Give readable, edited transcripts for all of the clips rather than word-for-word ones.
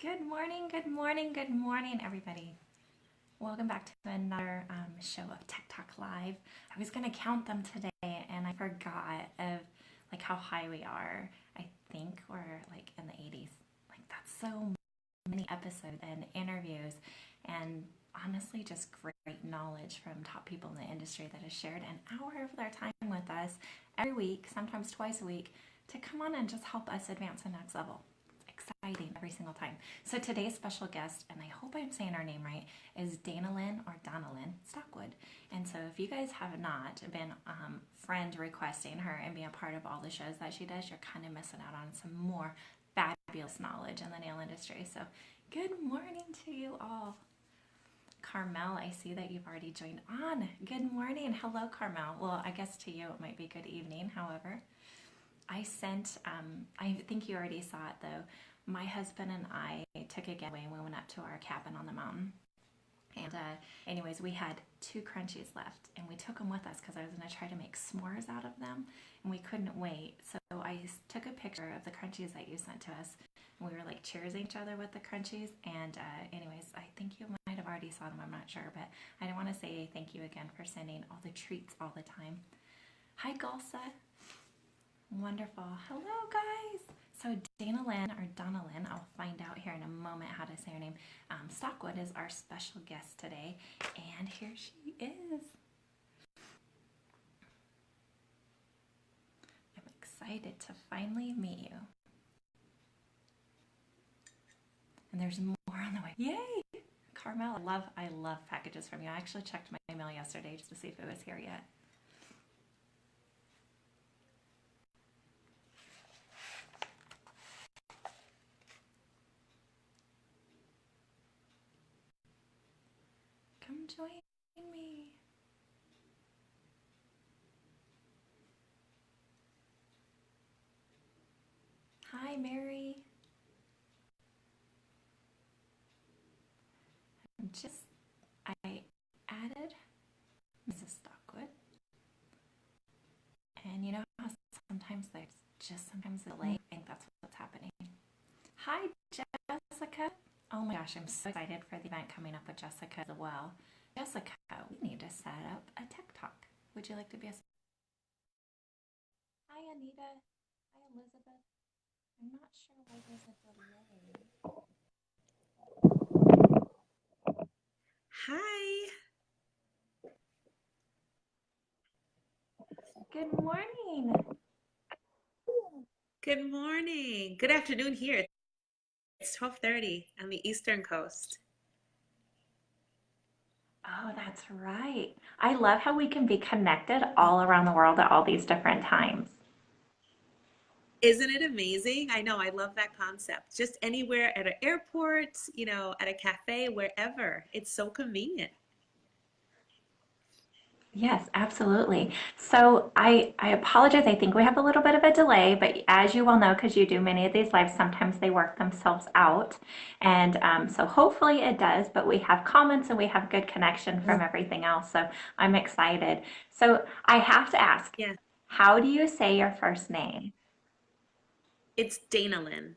Good morning, good morning, good morning, everybody. Welcome back to another show of Talk Live. I was going to count them today and I forgot of like how high we are. I think we're like in the 80s. Like that's so many episodes and interviews and honestly just great knowledge from top people in the industry that has shared an hour of their time with us every week, sometimes twice a week, to come on and just help us advance to the next level. Exciting every single time. So today's special guest, and I hope I'm saying her name right, is Danalynn Stockwood. And so if you guys have not been friend requesting her and being a part of all the shows that she does, you're kind of missing out on some more fabulous knowledge in the nail industry. So good morning to you all. Carmel, I see that you've already joined on. Good morning. Hello, Carmel. Well, I guess to you it might be good evening, however. I sent, I think you already saw it though, my husband and I took a getaway and we went up to our cabin on the mountain. And anyways, we had 2 crunchies left and we took them with us because I was going to try to make s'mores out of them and we couldn't wait. So I took a picture of the crunchies that you sent to us and we were like cheersing each other with the crunchies. And anyways, I think you might have already saw them, I'm not sure, but I didn't want to say thank you again for sending all the treats all the time. Hi, Gulsa. Wonderful. Hello, guys. So Danalynn, or Danalynn, I'll find out here in a moment how to say her name. Stockwood is our special guest today, and here she is. I'm excited to finally meet you. And there's more on the way. Yay! Carmel, I love packages from you. I actually checked my mail yesterday just to see if it was here yet. Come join me. Hi, Mary. I added Mrs. Stockwood. And you know how sometimes there's sometimes a delay? I think that's what's happening. Hi, Jessica. Oh my gosh, I'm so excited for the event coming up with Jessica as well. Jessica, we need to set up a tech talk. Would you like to be a... Hi, Anita. Hi, Elizabeth. I'm not sure why there's a delay. Hi. Good morning. Good morning. Good afternoon here. It's 12:30 on the Eastern Coast. Oh, that's right. I love how we can be connected all around the world at all these different times. Isn't it amazing? I know, I love that concept. Just anywhere at an airport, at a cafe, wherever. It's so convenient. Yes, absolutely. So I apologize. I think we have a little bit of a delay, but as you well know, because you do many of these lives, sometimes they work themselves out. And so hopefully it does, but we have comments and we have good connection from everything else. So I'm excited. So I have to ask, Yeah, how do you say your first name? it's Danalynn.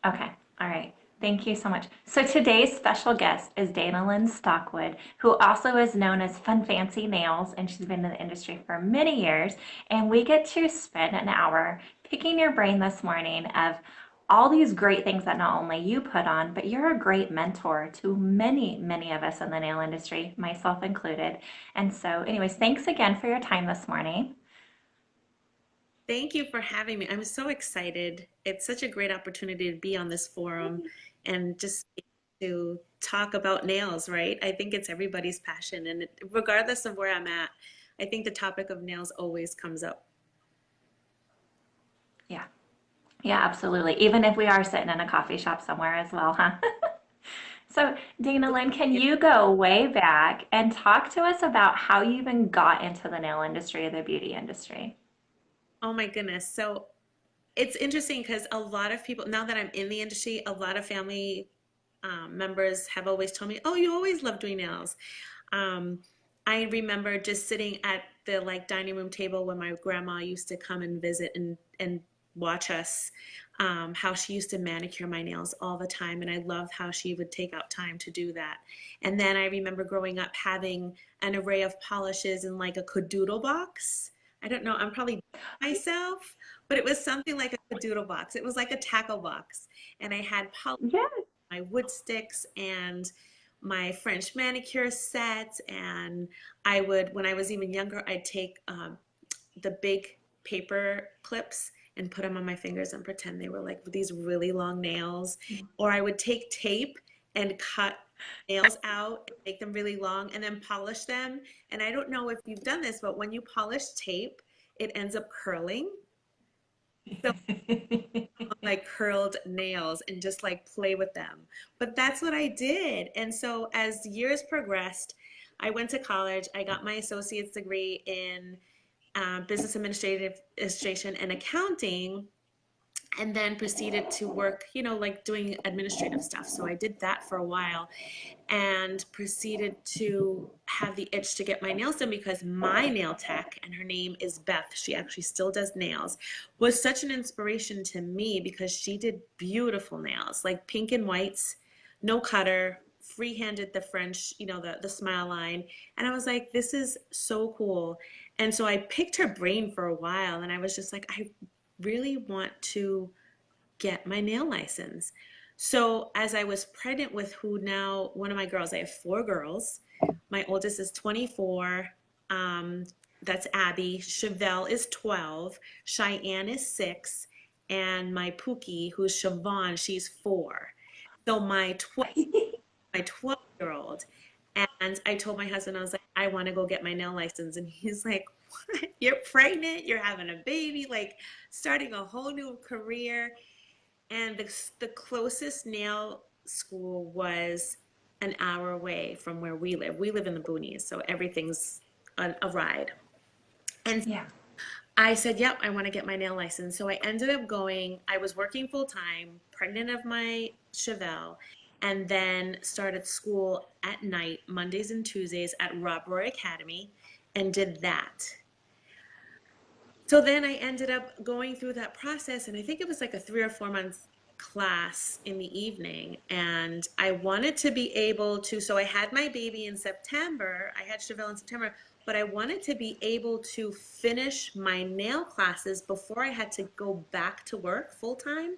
Okay, all right. Thank you so much. So today's special guest is Danalynn Stockwood, who also is known as Fun Fancy Nails, and she's been in the industry for many years. And we get to spend an hour picking your brain this morning of all these great things that not only you put on, but you're a great mentor to many, many of us in the nail industry, myself included. And so, anyways, thanks again for your time this morning. Thank you for having me. I'm so excited. It's such a great opportunity to be on this forum and just to talk about nails, right? I think it's everybody's passion, and regardless of where I'm at, I think the topic of nails always comes up. Yeah, yeah, absolutely. Even if we are sitting in a coffee shop somewhere as well, huh? So, Dana Lynn, can you go way back and talk to us about how you even got into the nail industry or the beauty industry? Oh my goodness. So it's interesting because a lot of people, now that I'm in the industry, a lot of family members have always told me, "Oh, you always loved doing nails." Um, I remember just sitting at the like dining room table when my grandma used to come and visit and watch us. how she used to manicure my nails all the time. And I love how she would take out time to do that. And then I remember growing up having an array of polishes in like a cadoodle box. I don't know, I'm probably myself, but it was something like a cadoodle box. It was like a tackle box. And I had Yes. my wood sticks and my French manicure sets. And I would, when I was even younger, I'd take the big paper clips and put them on my fingers and pretend they were like these really long nails. Or I would take tape and cut nails out and make them really long and then polish them. And I don't know if you've done this, but when you polish tape, it ends up curling. So like curled nails and just like play with them. But that's what I did. And so as years progressed, I went to college. I got my associate's degree in business administration and accounting, and then proceeded to work, like doing administrative stuff. So I did that for a while and proceeded to have the itch to get my nails done because my nail tech, and her name is Beth, she actually still does nails, was such an inspiration to me because she did beautiful nails, like pink and whites, no cutter, free-handed the French, the smile line. And I was like, this is so cool. And so I picked her brain for a while and I was just like, I really want to get my nail license. So as I was pregnant with who now, one of my girls, I have four girls. My oldest is 24. Um, that's Abby. Chevelle is 12. Cheyenne is 6. And my Pookie, who's Siobhan, she's 4. So my 12-year-old. And I told my husband, I was like, I want to go get my nail license. And he's like, what? You're pregnant? You're having a baby? Like starting a whole new career? And the closest nail school was an hour away from where we live. We live in the boonies, so everything's a ride. And Yeah. I said, yep, I want to get my nail license. So I ended up going, I was working full time, pregnant of my Chevelle, and then started school at night, Mondays and Tuesdays at Rob Roy Academy, and did that. So then I ended up going through that process, and I think it was like a 3 or 4 month class in the evening. And I wanted to be able to, so I had my baby in September, I had Chevelle in September, but I wanted to be able to finish my nail classes before I had to go back to work full time.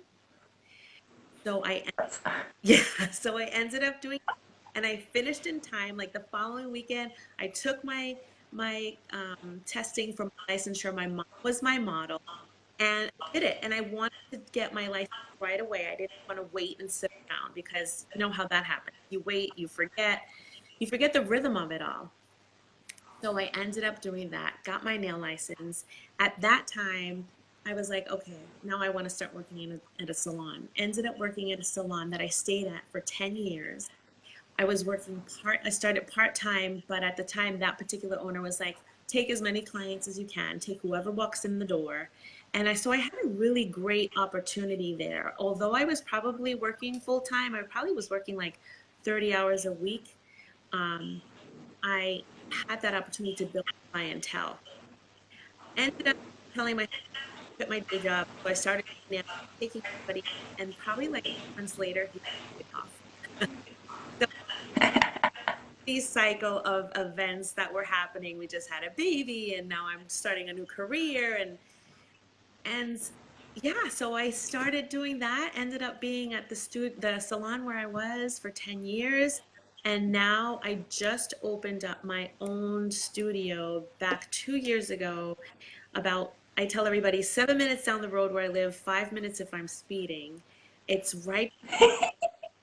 So That's yeah, so I ended up doing, and I finished in time. Like the following weekend, I took my testing for my licensure. My mom was my model, and I did it. And I wanted to get my license right away. I didn't want to wait and sit around because you know how that happens. You wait, you forget the rhythm of it all. So I ended up doing that, got my nail license. At that time, I was like, okay, now I want to start working at a salon. Ended up working at a salon that I stayed at for 10 years. I started part-time, but at the time, that particular owner was like, take as many clients as you can, take whoever walks in the door. So I had a really great opportunity there. Although I was probably working full-time, I probably was working like 30 hours a week. Um, I had that opportunity to build clientele. Ended up telling my quit my day job, so I started now taking somebody, and probably like 2 months later, he laid me off. So these cycle of events that were happening, we just had a baby, and now I'm starting a new career, and yeah, so I started doing that. Ended up being at the salon where I was for 10 years. And now I just opened up my own studio back 2 years ago. I tell everybody 7 minutes down the road where I live, 5 minutes if I'm speeding. It's right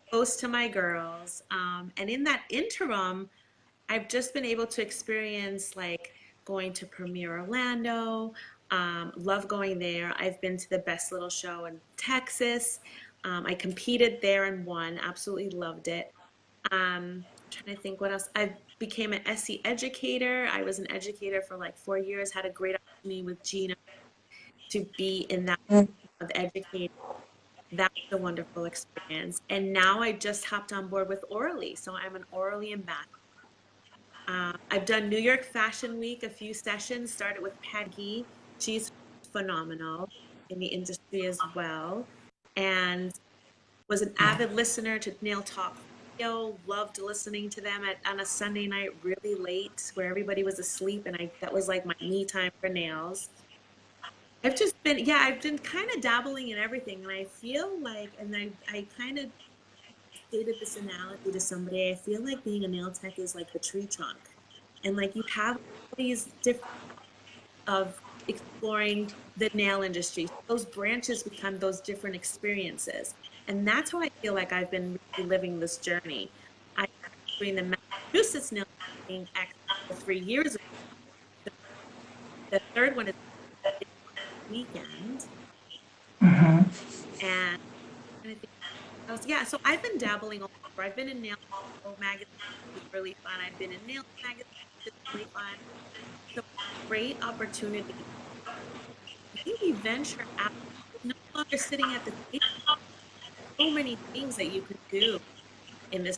close to my girls. And in that interim, I've just been able to experience like going to Premiere Orlando. Love going there. I've been to the Best Little Show in Texas. I competed there and won. Absolutely loved it. Trying to think what else. I became an SE educator. I was an educator for like 4 years. Had a great opportunity with Gina to be in that of educating. That was a wonderful experience. And now I just hopped on board with Orally. So I'm an Orally ambassador. I've done New York Fashion Week, a few sessions, started with Peggy. She's phenomenal in the industry as well. and was an Yeah. avid listener to Nail Talk Radio, loved listening to them on a Sunday night really late where everybody was asleep and that was like my me time for nails. I've just been, yeah, I've been kind of dabbling in everything and I feel like, and I kind of stated this analogy to somebody, I feel like being a nail tech is like the tree trunk. And like you have all these different of exploring the nail industry. Those branches become those different experiences. And that's how I feel like I've been really living this journey. I doing the Massachusetts nail teching actually 3 years ago. The third one is this weekend. Hmm. And I think yeah, so I've been dabbling all over. I've been in nail magazine, which is really fun. I've been in nail magazine, which is really fun. So great opportunity. Maybe venture out. No longer sitting at the table. So many things that you could do in this.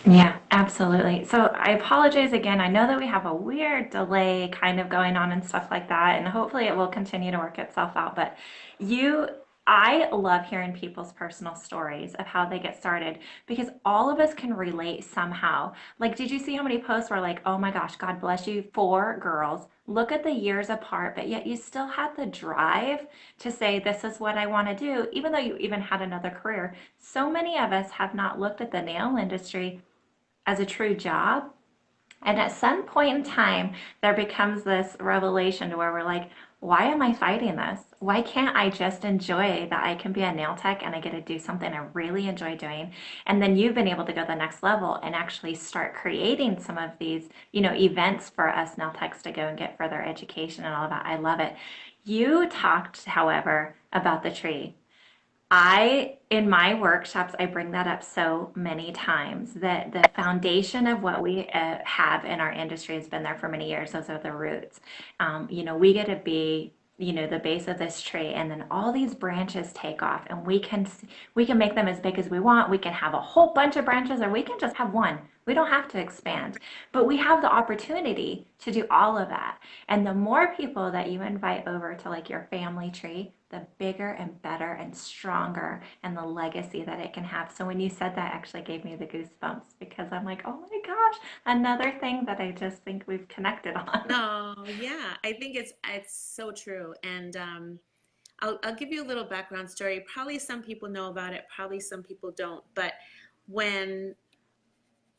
Yeah, absolutely. So I apologize again. I know that we have a weird delay kind of going on and stuff like that, and hopefully it will continue to work itself out. But you, I love hearing people's personal stories of how they get started because all of us can relate somehow. Like, did you see how many posts were like, oh my gosh, God bless you, 4 girls. Look at the years apart, but yet you still had the drive to say, this is what I want to do, even though you even had another career. So many of us have not looked at the nail industry as a true job. And at some point in time, there becomes this revelation to where we're like, why am I fighting this? Why can't I just enjoy that I can be a nail tech and I get to do something I really enjoy doing? And then you've been able to go to the next level and actually start creating some of these, events for us nail techs to go and get further education and all of that. I love it. You talked, however, about the tree. In my workshops, I bring that up so many times that the foundation of what we have in our industry has been there for many years. Those are the roots. We get to be, the base of this tree, and then all these branches take off, and we can make them as big as we want. We can have a whole bunch of branches, or we can just have one. We don't have to expand, but we have the opportunity to do all of that. And the more people that you invite over to like your family tree, the bigger and better and stronger and the legacy that it can have. So when you said that, actually gave me the goosebumps because I'm like, oh my gosh, another thing that I just think we've connected on. No, yeah, I think it's so true. And I'll give you a little background story. Probably some people know about it, probably some people don't. But when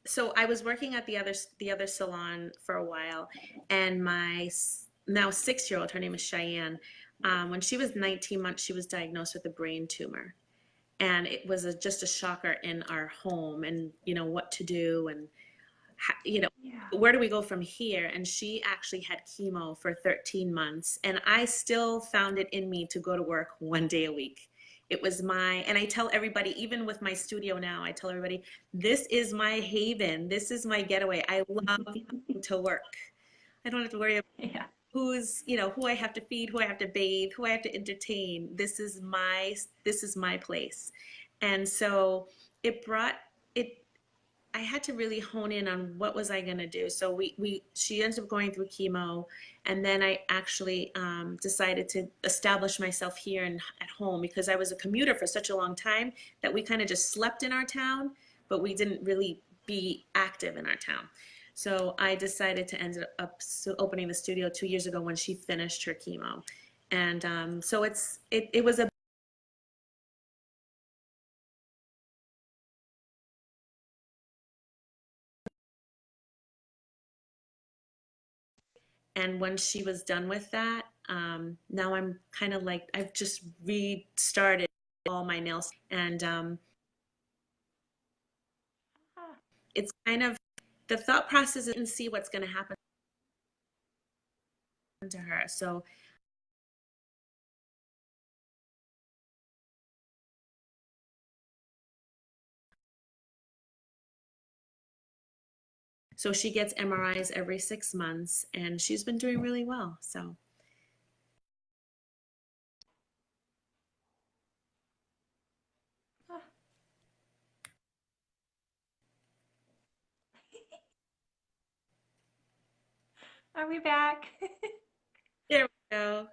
so I was working at the other salon for a while, and my now 6 year old, her name is Cheyenne. When she was 19 months, she was diagnosed with a brain tumor, and it was just a shocker in our home, and what to do, and you know, Yeah. where do we go from here? And she actually had chemo for 13 months, and I still found it in me to go to work 1 day a week. It was and I tell everybody, even with my studio now, I tell everybody, this is my haven. This is my getaway. I love coming to work. I don't have to worry about Yeah. who I have to feed, who I have to bathe, who I have to entertain. This is my place. And so it brought it I had to really hone in on what was I going to do. So she ended up going through chemo, and then I actually decided to establish myself here at home because I was a commuter for such a long time that we kind of just slept in our town, but we didn't really be active in our town. So I decided to end up opening the studio 2 years ago when she finished her chemo, and so it was a and when she was done with that, now I'm kind of like I've just restarted all my nails, and it's kind of the thought process is and see what's going to happen to her. So she gets MRIs every 6 months, and she's been doing really well. So Are we back? there we go.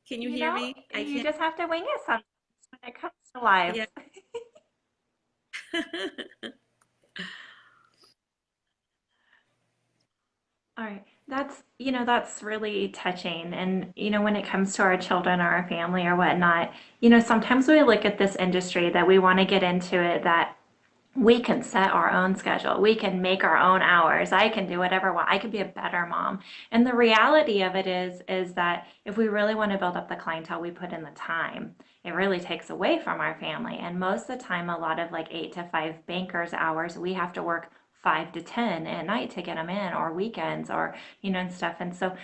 Can you You hear know, me? I you can't. just have to wing it sometimes when it comes to life. Yeah. All right. That's really touching. And, when it comes to our children or our family or whatnot, sometimes we look at this industry that we want to get into it, that we can set our own schedule. We can make our own hours. I can do whatever I want. I could be a better mom. And the reality of it is that if we really want to build up the clientele, we put in the time. It really takes away from our family. And most of the time, a lot of like 8 to 5 bankers hours, we have to work 5 to 10 at night to get them in, or weekends, or and stuff. And so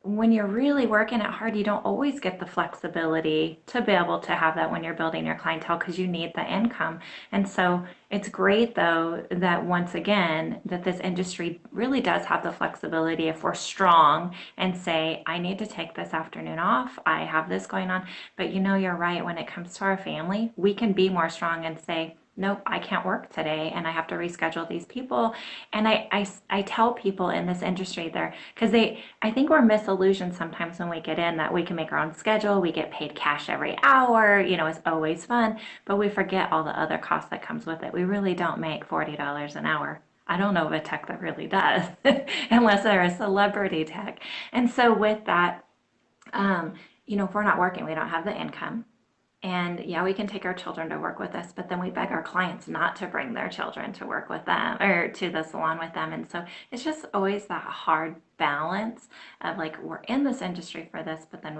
when you're really working it hard, you don't always get the flexibility to be able to have that when you're building your clientele, because you need the income. And so it's great though that, once again, that this industry really does have the flexibility if we're strong and say, I need to take this afternoon off. I have this going on. But you're right. When it comes to our family, we can be more strong and say, nope, I can't work today and I have to reschedule these people. And I tell people in this industry there, because I think we're misillusioned sometimes when we get in, that we can make our own schedule, we get paid cash every hour, it's always fun, but we forget all the other costs that comes with it. We really don't make $40 an hour. I don't know of a tech that really does, unless they're a celebrity tech. And so with that, um, if we're not working, we don't have the income. And yeah, we can take our children to work with us, but then we beg our clients not to bring their children to work with them or to the salon with them. And so it's just always that hard balance of like, we're in this industry for this, but then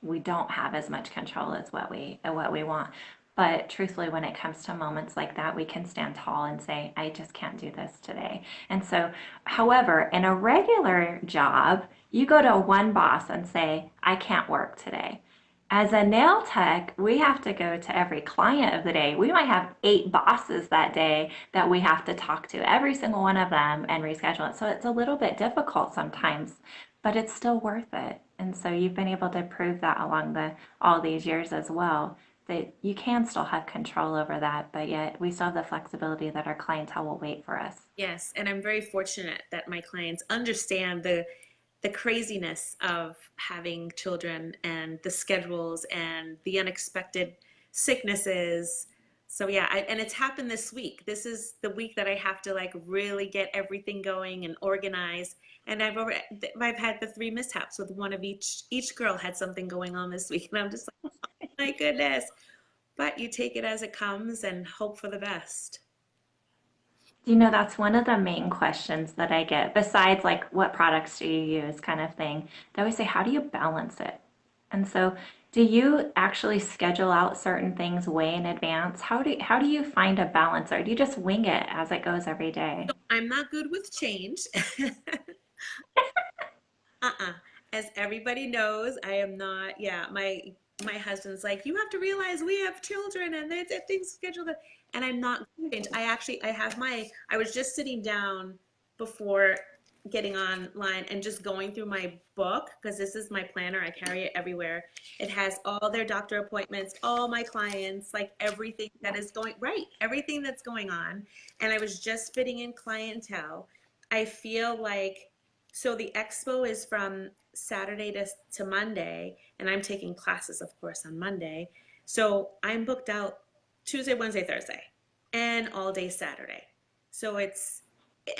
we don't have as much control as what we want. But truthfully, when it comes to moments like that, we can stand tall and say, I just can't do this today. And so, however, in a regular job, you go to one boss and say, I can't work today. As a nail tech, we have to go to every client of the day. We might have 8 bosses that day that we have to talk to, every single one of them, and reschedule it. So it's a little bit difficult sometimes, but it's still worth it. And so you've been able to prove that along all these years as well, that you can still have control over that, but yet we still have the flexibility that our clientele will wait for us. Yes, and I'm very fortunate that my clients understand the craziness of having children and the schedules and the unexpected sicknesses. So yeah, and it's happened this week. This is the week that I have to like really get everything going and organize. And I've had the 3 mishaps with one of each girl had something going on this week, and I'm just like, oh my goodness. But you take it as it comes and hope for the best. That's one of the main questions that I get, besides like, what products do you use, kind of thing. They always say, how do you balance it? And so, do you actually schedule out certain things way in advance? How do you find a balance, or do you just wing it as it goes every day? I'm not good with change. Uh-uh. As everybody knows, I am not, yeah, my husband's like, you have to realize we have children and there's things scheduled, and I'm not going to change. I was just sitting down before getting online and just going through my book, because this is my planner. I carry it everywhere. It has all their doctor appointments, all my clients, like everything that is going, right, everything that's going on. And I was just fitting in clientele. I feel like, so the expo is from Saturday to Monday, and I'm taking classes, of course, on Monday. So I'm booked out Tuesday, Wednesday, Thursday, and all day Saturday. So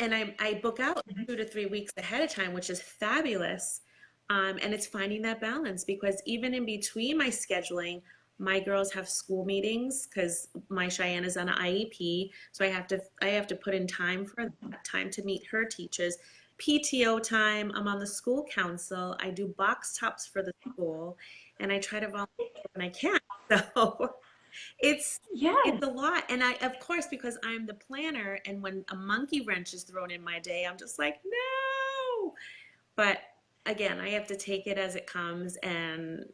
and I book out 2 to 3 weeks ahead of time, which is fabulous. And it's finding that balance, because even in between my scheduling, my girls have school meetings because my Cheyenne is on an IEP, so I have to put in time for that, time to meet her teachers. PTO time, I'm on the school council, I do box tops for the school, and I try to volunteer when I can. So it's Yes. it's a lot. And I, of course, because I'm the planner, and when a monkey wrench is thrown in my day, I'm just like, no. But again, I have to take it as it comes and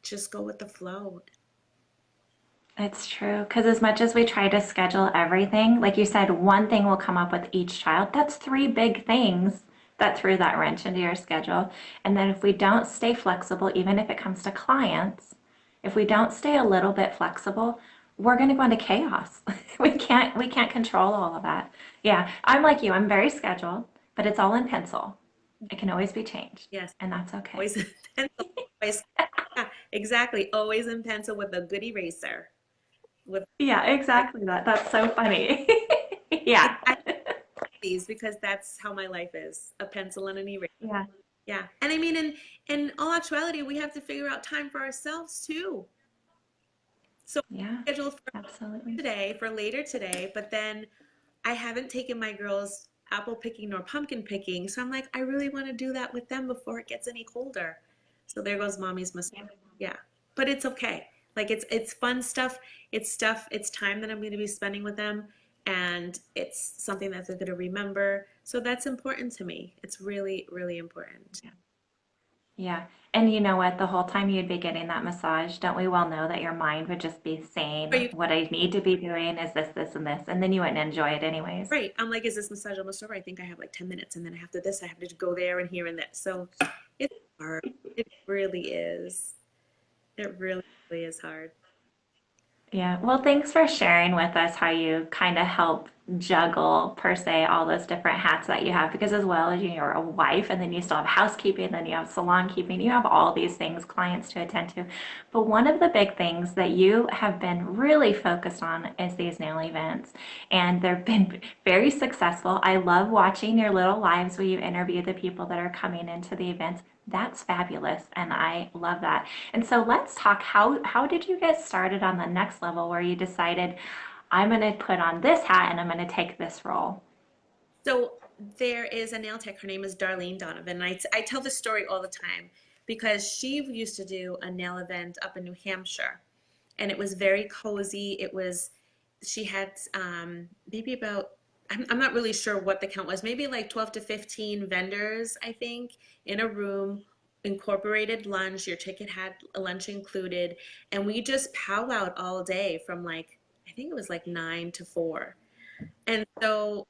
just go with the flow. It's true. Because as much as we try to schedule everything, like you said, one thing will come up with each child. That's 3 big things that threw that wrench into your schedule. And then if we don't stay flexible, even if it comes to clients, if we don't stay a little bit flexible, we're going to go into chaos. We can't control all of that. Yeah, I'm like you. I'm very scheduled, but it's all in pencil. It can always be changed, Yes, and that's okay. always pencil. always, yeah, exactly. Always in pencil with a good eraser. With Yeah, exactly that. That's so funny. Yeah. I these because that's how my life is, a pencil and an eraser. Yeah. Yeah. And I mean, in all actuality, we have to figure out time for ourselves too. So Yeah. scheduled for Absolutely. today, for later today, but then I haven't taken my girls apple picking nor pumpkin picking. So I'm like, I really want to do that with them before it gets any colder. So there goes mommy's mistake. Yeah. Yeah. But it's okay. Like it's fun stuff. It's stuff, it's time that I'm going to be spending with them and it's something that they're going to remember. So that's important to me. It's really, really important. Yeah. Yeah. And you know what? The whole time you'd be getting that massage, don't we well know that your mind would just be saying, Are you what I need to be doing is this, this, and this. And then you wouldn't enjoy it anyways. right? I'm like, is this massage almost over? I think I have like 10 minutes and then I have to this, I have to go there and here and there. So it's hard. It really is. It really, really is hard. Yeah. Well, thanks for sharing with us how you kind of help juggle, per se, all those different hats that you have. Because as well as you're a wife, and then you still have housekeeping, then you have salon keeping, you have all these things, clients to attend to. But one of the big things that you have been really focused on is these nail events. And they've been very successful. I love watching your little lives where you interview the people that are coming into the events. That's fabulous, and I love that. And so let's talk. How did you get started on the next level where you decided I'm going to put on this hat and I'm going to take this role? So there is a nail tech. Her name is Darlene Donovan. I tell this story all the time because she used to do a nail event up in New Hampshire, and it was very cozy. It was she had maybe about I'm not really sure what the count was. Maybe like 12 to 15 vendors, I think, in a room. Incorporated lunch. Your ticket had a lunch included, and we just powwowed all day from like I think it was like 9 to 4. And so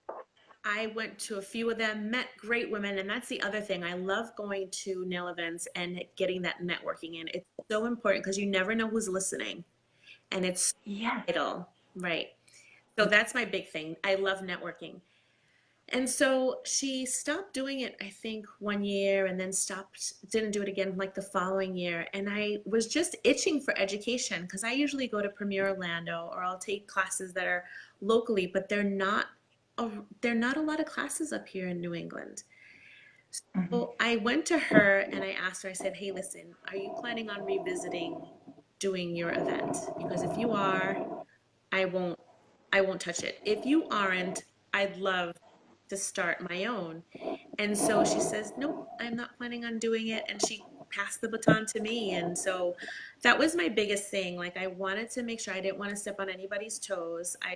I went to a few of them, met great women, and that's the other thing. I love going to nail events and getting that networking in. It's so important because you never know who's listening, and it's Yes. vital, right? So that's my big thing. I love networking. And so she stopped doing it, I think, 1 year and then stopped, didn't do it again like the following year. And I was just itching for education because I usually go to Premier Orlando or I'll take classes that are locally, but a, they're not a lot of classes up here in New England. Mhm. So I went to her and I asked her, I said, hey, listen, are you planning on revisiting doing your event? Because if you are, I won't I won't touch it. If you aren't, I'd love to start my own. And so she says, nope, I'm not planning on doing it. And she passed the baton to me. And so that was my biggest thing. Like I wanted to make sure I didn't want to step on anybody's toes. I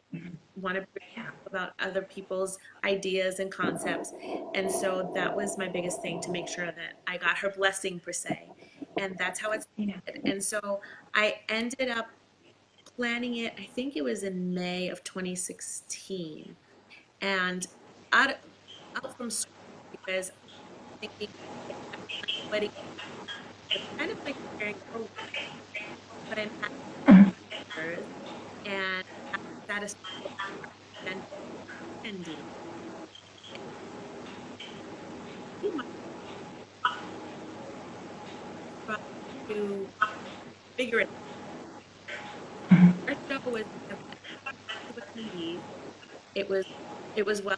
want to Yeah. about other people's ideas and concepts. And so that was my biggest thing to make sure that I got her blessing per se. And that's how it Yeah. started. And so I ended up planning it, I think it was in May of 2016. And out, out from school because I'm thinking like, I'm wedding, it's kind of like preparing for a wedding, but I'm having pictures and I'm satisfied with attending. And my try to figure it out. Our show was we have lots of attendees. It was it was well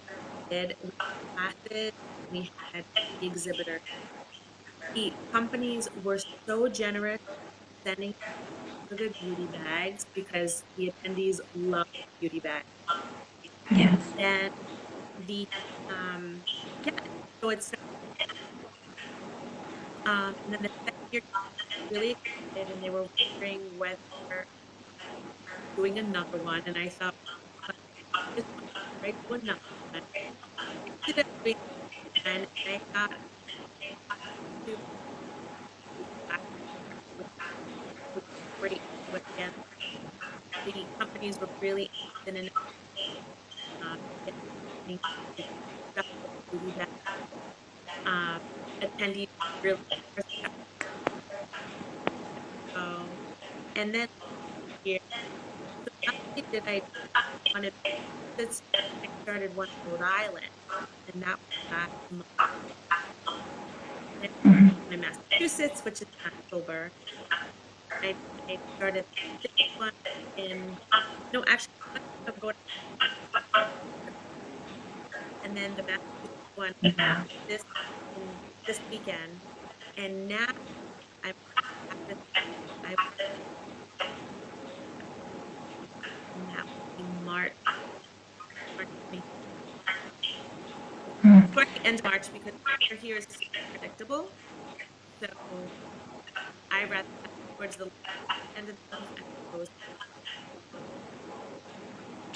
did. We had classes, we had the exhibitor. The companies were so generous sending for their beauty bags because the attendees love beauty bags. Yes. Then the yeah, so it's and then the second year really excited and they were wondering whether doing another one and I thought "Well, this one right to another one. I ended up doing one and I got to which was great. But again, the companies were really interested in getting stuff with beauty bags. Um, attendees really so and then here so not only did I want to this I started one in Rhode Island and that was last month. And in Massachusetts, which is in October. I, I started this one in, no, actually, I'm going, and then the Massachusetts one Yeah. this this weekend. And now I'm after I and that will be March 20th. Hmm. Toward the end of March because we're here is so predictable. So I rather have towards the end of the month as opposed.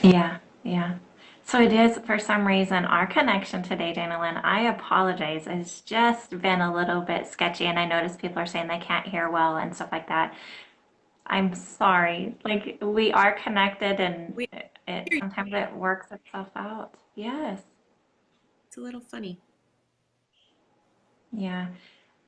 Yeah, yeah. So it is, for some reason, our connection today, Danalynn, I apologize. It's just been a little bit sketchy, and I notice people are saying they can't hear well and stuff like that. I'm sorry. Like, we are connected, and We it hear you. sometimes it works itself out. Yes. It's a little funny. Yeah.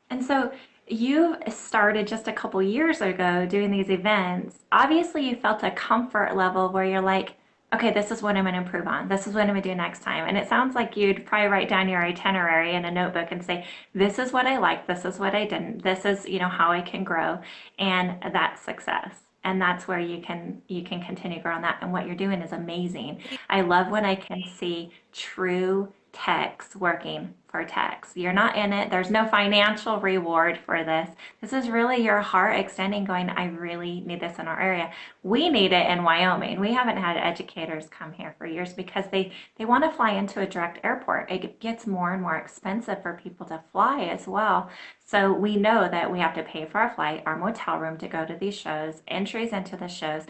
And so you started just a couple years ago doing these events. Obviously, you felt a comfort level where you're like, okay, this is what I'm going to improve on. This is what I'm going to do next time. And it sounds like you'd probably write down your itinerary in a notebook and say, this is what I like. This is what I didn't. This is, how I can grow. And that's success. And that's where you can continue growing that. And what you're doing is amazing. I love when I can see true techs working for techs. You're not in it. There's no financial reward for this. This is really your heart extending, going, I really need this in our area. We need it in Wyoming. We haven't had educators come here for years because they want to fly into a direct airport. It gets more and more expensive for people to fly as well. So we know that we have to pay for our flight, our motel room to go to these shows, entries into the shows.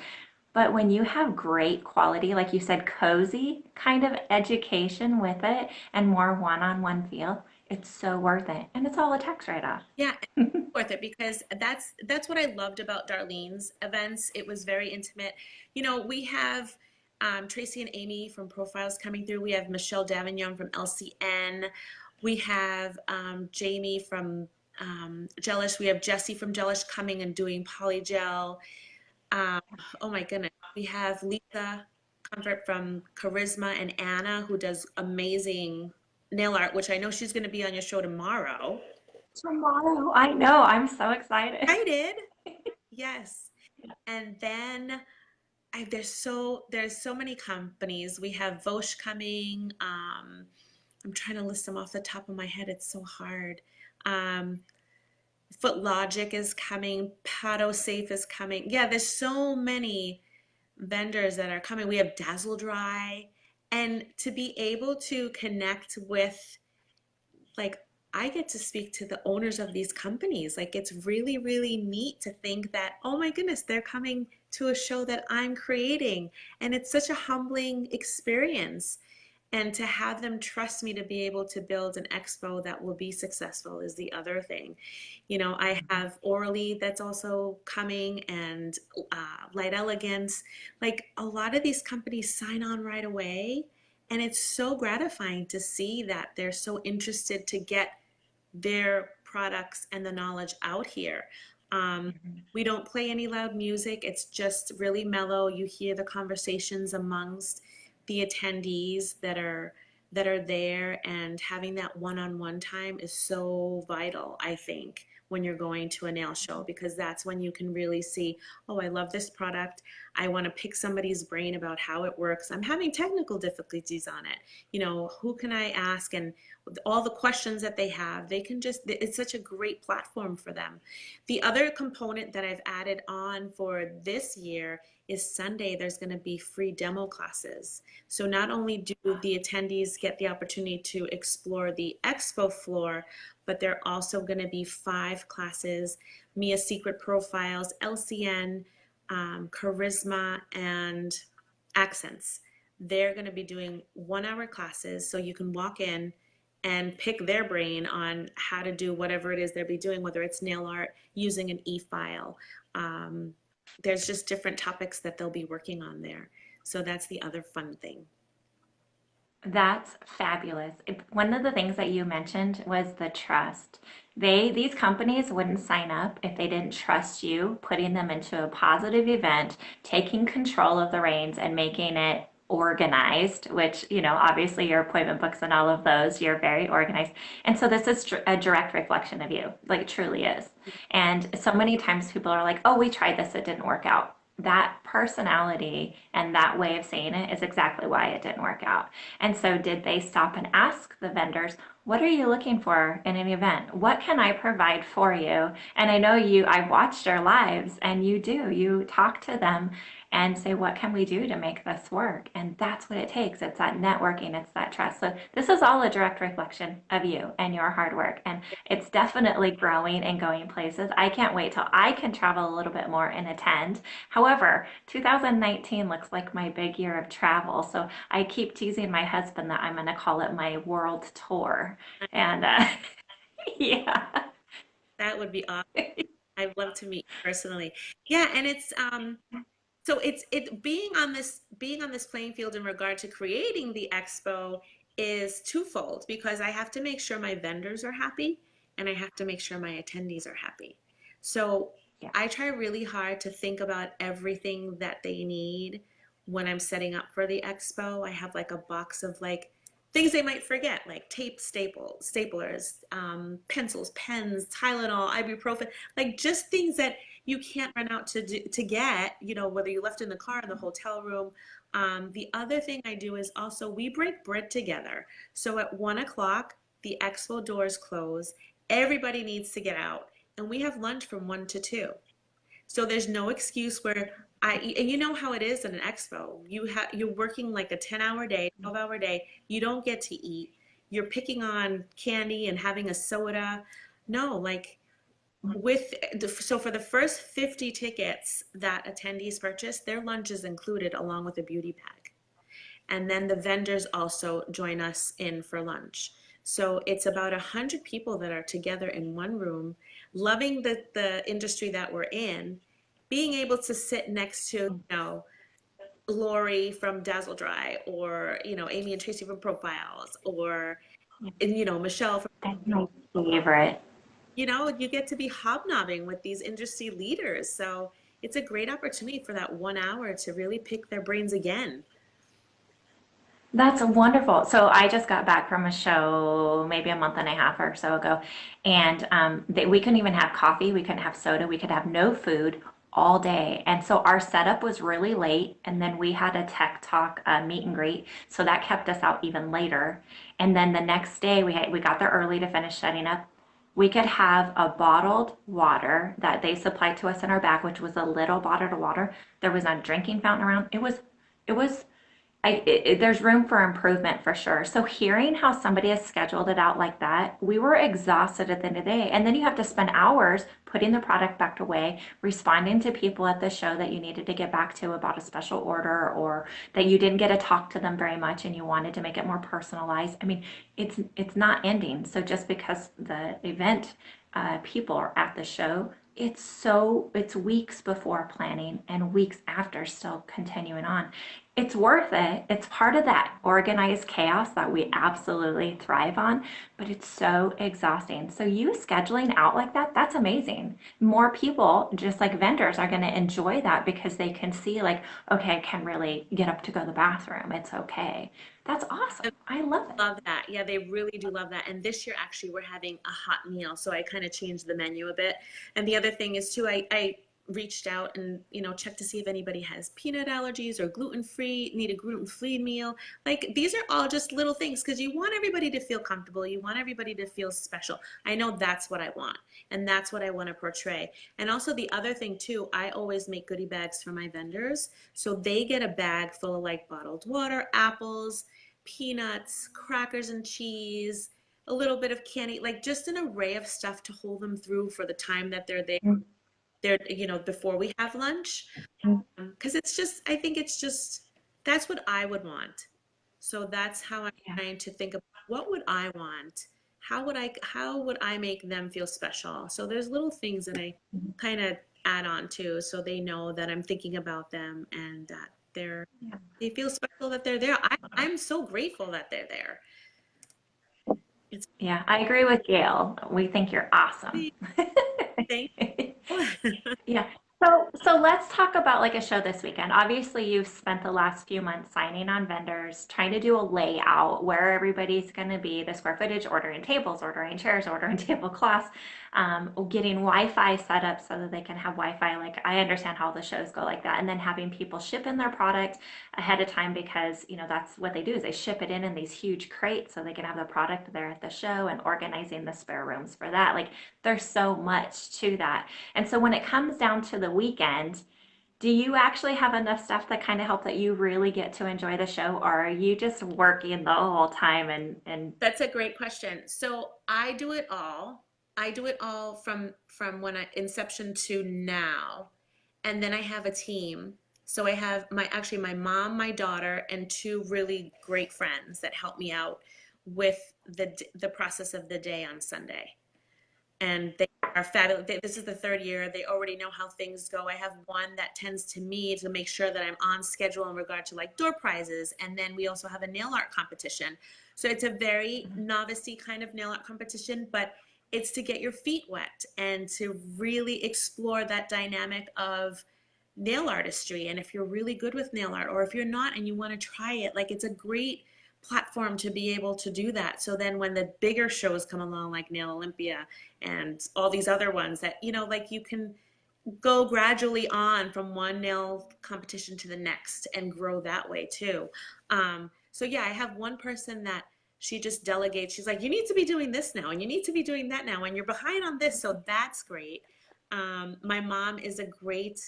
But when you have great quality, like you said, cozy kind of education with it and more one-on-one feel, it's so worth it. And it's all a tax write-off. Yeah, it's worth it because that's what I loved about Darlene's events. It was very intimate. We have Tracy and Amy from Profiles coming through. We have Michelle Davignon from LCN. We have Jamie from Gelish. We have Jesse from Gelish coming and doing polygel. Um, oh my goodness. We have Lisa Comfort from Charisma and Anna, who does amazing nail art, which I know she's going to be on your show tomorrow. Tomorrow, I know. I'm so excited. Excited. Yes. And then there's so many companies. We have Vosh coming. I'm trying to list them off the top of my head. It's so hard. Um, Foot Logic is coming. Pato Safe is coming. Yeah, there's so many vendors that are coming. We have Dazzle Dry. And to be able to connect with, like, I get to speak to the owners of these companies. Like, it's really, really neat to think that, oh my goodness, they're coming to a show that I'm creating. And it's such a humbling experience. And to have them trust me to be able to build an expo that will be successful is the other thing. I have Orally that's also coming, and Light Elegance. Like, a lot of these companies sign on right away. And it's so gratifying to see that they're so interested to get their products and the knowledge out here. Um, Mhm. we don't play any loud music. It's just really mellow. You hear the conversations amongst the attendees that are there, and having that one-on-one time is so vital, I think, when you're going to a nail show, because that's when you can really see, oh, I love this product. I want to pick somebody's brain about how it works. I'm having technical difficulties on it. Who can I ask? And all the questions that they have, it's such a great platform for them. The other component that I've added on for this year is Sunday, there's going to be free demo classes. So not only do the attendees get the opportunity to explore the expo floor, but there are also going to be 5 classes: Mia Secret Profiles, LCN, Charisma, and Accents. They're going to be doing 1-hour classes, so you can walk in and pick their brain on how to do whatever it is they'll be doing, whether it's nail art, using an e-file. Um, there's just different topics that they'll be working on there. So that's the other fun thing. That's fabulous. One of the things that you mentioned was the trust. These companies wouldn't sign up if they didn't trust you, putting them into a positive event, taking control of the reins and making it organized, which, obviously your appointment books and all of those, you're very organized. And so this is a direct reflection of you, like it truly is. And so many times people are like, oh, we tried this, it didn't work out. That personality and that way of saying it is exactly why it didn't work out. And so, did they stop and ask the vendors, what are you looking for in an event? What can I provide for you? And I know I've watched your lives, and you talk to them and say, what can we do to make this work? And that's what it takes. It's that networking, it's that trust. So this is all a direct reflection of you and your hard work. And it's definitely growing and going places. I can't wait till I can travel a little bit more and attend. However, 2019 looks like my big year of travel. So I keep teasing my husband that I'm going to call it my world tour. And yeah. That would be awesome. I'd love to meet you personally. Yeah, and it's so it being on this playing field in regard to creating the expo is twofold because I have to make sure my vendors are happy and I have to make sure my attendees are happy. So Yeah. I try really hard to think about everything that they need when I'm setting up for the expo. I have like a box of like things they might forget, like tape, staplers, pencils, pens, Tylenol, ibuprofen, like just things that you can't run out to get, whether you left in the car in the hotel room. The other thing I do is also we break bread together. So at 1 o'clock, the expo doors close. Everybody needs to get out, and we have lunch from 1 to 2. So there's no excuse where and you know how it is at an expo. You're working like a 10-hour day, 12-hour day. You don't get to eat. You're picking on candy and having a soda. No, like so for the first 50 tickets that attendees purchase, their lunch is included along with a beauty bag. And then the vendors also join us in for lunch. So it's about 100 people that are together in one room, loving the industry that we're in, being able to sit next to, Lori from Dazzle Dry or, Amy and Tracy from Profiles or, Michelle from, That's my favorite. you get to be hobnobbing with these industry leaders. So it's a great opportunity for that 1 hour to really pick their brains again. That's wonderful. So I just got back from a show maybe a month and a half or so ago, and we couldn't even have coffee. We couldn't have soda. We could have no food all day. And so our setup was really late, and then we had a tech talk meet and greet, so that kept us out even later. And then the next day we got there early to finish setting up. We could have a bottled water that they supplied to us in our bag, which was a little bottled water. There was a drinking fountain around. It was there's room for improvement for sure. So hearing how somebody has scheduled it out like that, we were exhausted at the end of the day. And then you have to spend hours putting the product back away, responding to people at the show that you needed to get back to about a special order or that you didn't get to talk to them very much and you wanted to make it more personalized. I mean, it's not ending. So just because the event people are at the show, it's weeks before planning and weeks after still continuing on. It's worth it. It's part of that organized chaos that we absolutely thrive on, but it's so exhausting. So you scheduling out like that, that's amazing. More people, just like vendors, are going to enjoy that because they can see like, okay, I can really get up to go to the bathroom. It's okay. That's awesome. I love it. Love that. Yeah, they really do love that. And this year, actually, we're having a hot meal. So I kind of changed the menu a bit. And the other thing is, too, I reached out and, checked to see if anybody has peanut allergies or gluten-free, need a gluten-free meal. Like, these are all just little things because you want everybody to feel comfortable. You want everybody to feel special. I know that's what I want. And that's what I want to portray. And also the other thing, too, I always make goodie bags for my vendors. So they get a bag full of like bottled water, apples, peanuts, crackers and cheese, a little bit of candy, like just an array of stuff to hold them through for the time that they're there, before we have lunch. Because it's just, I think it's just, that's what I would want. So that's how I'm Yeah. trying to think of what would I want? How would I make them feel special? So there's little things that I kind of add on to so they know that I'm thinking about them and that Yeah. they feel special that they're there. I'm so grateful that they're there. It's Yeah, I agree with Gail. We think you're awesome. thank you. Yeah. So let's talk about like a show this weekend. Obviously, you've spent the last few months signing on vendors, trying to do a layout where everybody's going to be, the square footage, ordering tables, ordering chairs, ordering tablecloths, getting Wi-Fi set up so that they can have Wi-Fi. Like I understand how the shows go like that, and then having people ship in their product ahead of time because that's what they do is they ship it in these huge crates so they can have the product there at the show and organizing the spare rooms for that. Like there's so much to that. And so when it comes down to the weekend, do you actually have enough stuff that kind of help that you really get to enjoy the show, or are you just working the whole time and That's a great question. So I do it all. I do it all from when I inception to now. And then I have a team. So I have my mom, my daughter, and two really great friends that help me out with the process of the day on Sunday. And they are fabulous. This is the third year. They already know how things go. I have one that tends to me to make sure that I'm on schedule in regard to like door prizes. And then we also have a nail art competition. So it's a very novice-y kind of nail art competition, but it's to get your feet wet and to really explore that dynamic of nail artistry. And if you're really good with nail art, or if you're not and you want to try it, like it's a great platform to be able to do that. So then when the bigger shows come along, like Nail Olympia and all these other ones that, like you can go gradually on from one nail competition to the next and grow that way too. So yeah, I have one person that she just delegates. She's like, you need to be doing this now, and you need to be doing that now, and you're behind on this. So that's great. My mom is a great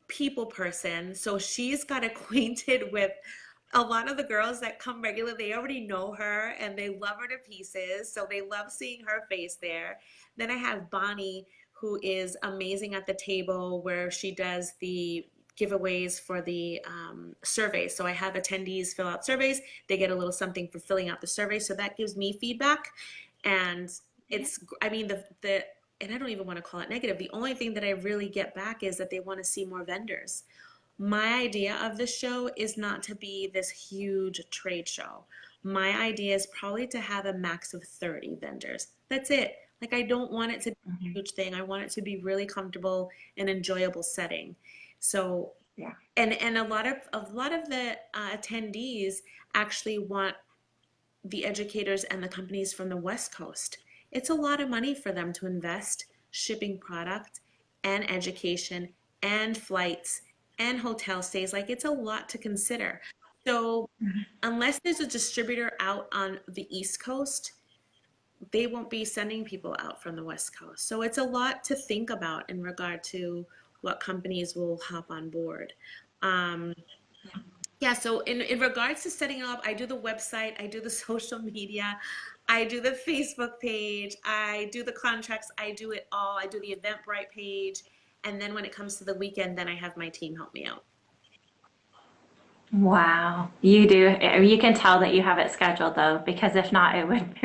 people person. So she's got acquainted with a lot of the girls that come regularly. They already know her and they love her to pieces. So they love seeing her face there. Then I have Bonnie, who is amazing at the table where she does the giveaways for the surveys. So I have attendees fill out surveys. They get a little something for filling out the survey. So that gives me feedback. And I mean, and I don't even want to call it negative. The only thing that I really get back is that they want to see more vendors. My idea of this show is not to be this huge trade show. My idea is probably to have a max of 30 vendors. That's it. Like, I don't want it to be a Mhm. huge thing. I want it to be really comfortable and enjoyable setting. So, Yeah. and a lot of the attendees actually want the educators and the companies from the West Coast. It's a lot of money for them to invest shipping product and education and flights and hotel stays. Like it's a lot to consider. So unless there's a distributor out on the East Coast, they won't be sending people out from the West Coast. So it's a lot to think about in regard to what companies will hop on board. Um, yeah, so in regards to setting it up, I do the website, I do the social media, I do the Facebook page, I do the contracts, I do it all. I do the Eventbrite page. And then when it comes to the weekend, then I have my team help me out. Wow, you do. You can tell that you have it scheduled though, because if not, it would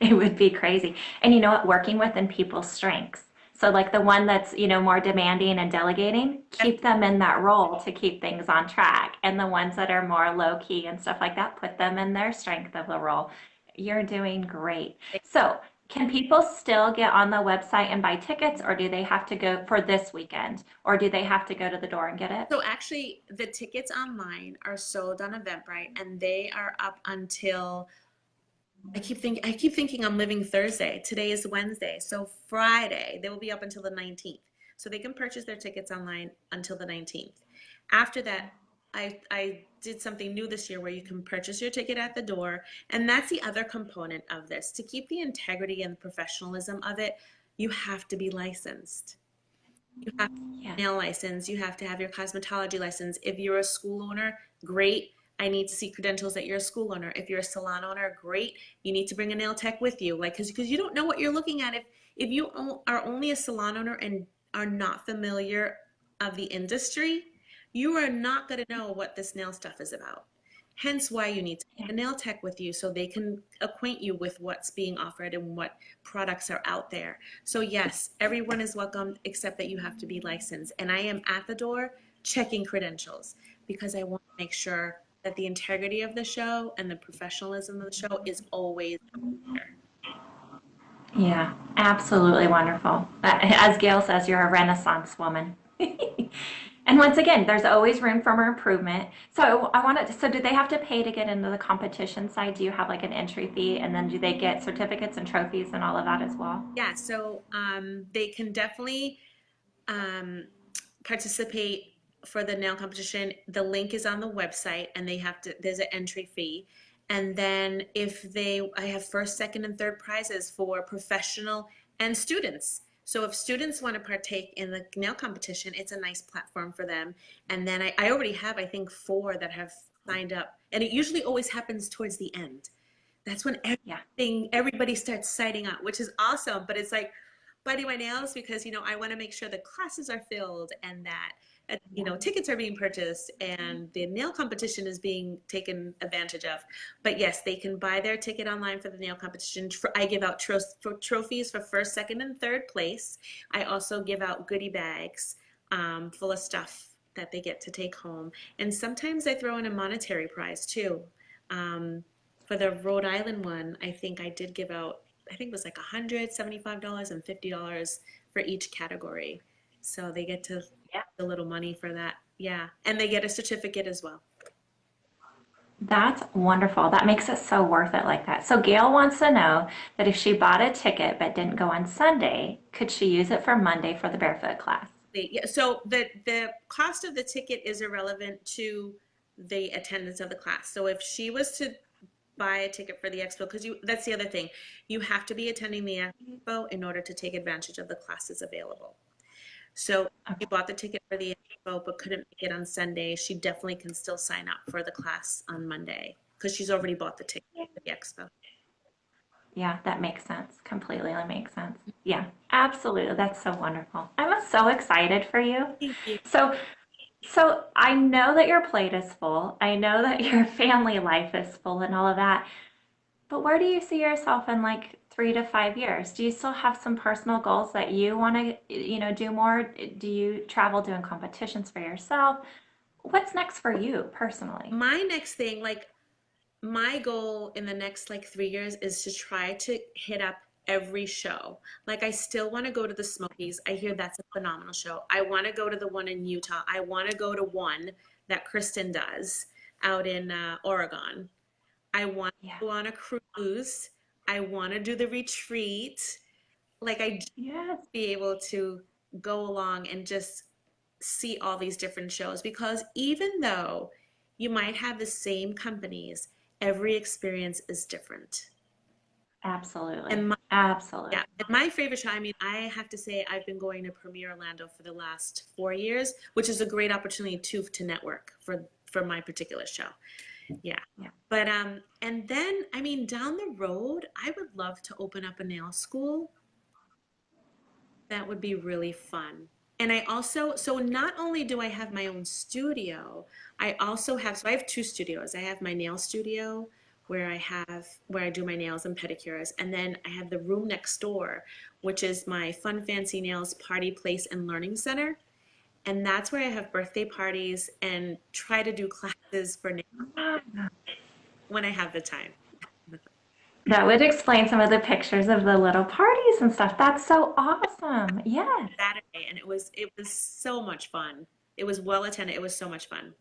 it would be crazy. And you know what? Working within people's strengths. So like the one that's, more demanding and delegating, keep them in that role to keep things on track. And the ones that are more low key and stuff like that, put them in their strength of the role. You're doing great. So, can people still get on the website and buy tickets, or do they have to go for this weekend, or do they have to go to the door and get it? So actually, the tickets online are sold on Eventbrite, and they are up until I keep thinking I'm living Thursday. Today is Wednesday. So Friday, they will be up until the 19th. So they can purchase their tickets online until the 19th. After that, I did something new this year where you can purchase your ticket at the door. And that's the other component of this. To keep the integrity and professionalism of it, you have to be licensed. You have to Yeah. have a nail license, you have to have your cosmetology license. If you're a school owner, great. I need to see credentials that you're a school owner. If you're a salon owner, great. You need to bring a nail tech with you, like because you don't know what you're looking at. If you are only a salon owner and are not familiar of the industry, you are not going to know what this nail stuff is about. Hence why you need to Yeah. have a nail tech with you so they can acquaint you with what's being offered and what products are out there. So yes, everyone is welcome except that you have to be licensed. And I am at the door checking credentials because I want to make sure that the integrity of the show and the professionalism of the show is always there. Yeah, absolutely wonderful. As Gail says, you're a Renaissance woman. And once again, there's always room for more improvement. So I wanted to, so do they have to pay to get into the competition side? Do you have like an entry fee and then do they get certificates and trophies and all of that as well? Yeah, so they can definitely um, participate for the nail competition. The link is on the website and they have to, there's an entry fee. And then if they, I have first, second, and third prizes for professional and students. So if students want to partake in the nail competition, it's a nice platform for them. And then I already have, I think, four that have signed up. And it usually always happens towards the end. That's when Yeah. everybody starts signing up, which is awesome. But it's like biting my nails because, I want to make sure the classes are filled and that, Yeah. tickets are being purchased and the nail competition is being taken advantage of. But yes, they can buy their ticket online for the nail competition. I give out trophies for first, second, and third place. I also give out goodie bags full of stuff that they get to take home. And sometimes I throw in a monetary prize too. Um, for the Rhode Island one, I think I did give out, I think it was like $175 and $50 for each category. So they get to Yeah. a little money for that. Yeah. And they get a certificate as well. That's wonderful. That makes it so worth it like that. So Gail wants to know that if she bought a ticket but didn't go on Sunday, could she use it for Monday for the barefoot class? Yeah, so the cost of the ticket is irrelevant to the attendance of the class. So if she was to buy a ticket for the expo, because that's the other thing, you have to be attending the expo in order to take advantage of the classes available. So if she Okay. bought the ticket for the expo but couldn't make it on Sunday, she definitely can still sign up for the class on Monday because she's already bought the ticket for the expo. Yeah, that makes sense. Completely that makes sense. Yeah, absolutely. That's so wonderful. I'm so excited for you. Thank you. So, so I know that your plate is full. I know that your family life is full and all of that. But where do you see yourself in like 3 to 5 years? Do you still have some personal goals that you want to, do more? Do you travel doing competitions for yourself? What's next for you personally? My next thing, like my goal in the next like 3 years is to try to hit up every show. Like I still want to go to the Smokies. I hear that's a phenomenal show. I want to go to the one in Utah. I want to go to one that Kristen does out in Oregon. I want Yeah. to go on a cruise. I want to do the retreat. Like I just Yes. be able to go along and just see all these different shows because even though you might have the same companies, every experience is different. Absolutely. And Absolutely. yeah, and my favorite show, I mean, I have to say I've been going to Premiere Orlando for the last 4 years, which is a great opportunity too to network for my particular show. Yeah. Yeah. But and then I mean down the road, I would love to open up a nail school. That would be really fun. And I also, so not only do I have my own studio, I also have, so I have two studios. I have my nail studio where I do my nails and pedicures. And then I have the room next door, which is my Fun Fancy Nails party place and learning center. And that's where I have birthday parties and try to do classes for nails when I have the time. That would explain some of the pictures of the little parties and stuff. That's so awesome. Yes. Saturday, and it was so much fun. It was well attended. It was so much fun.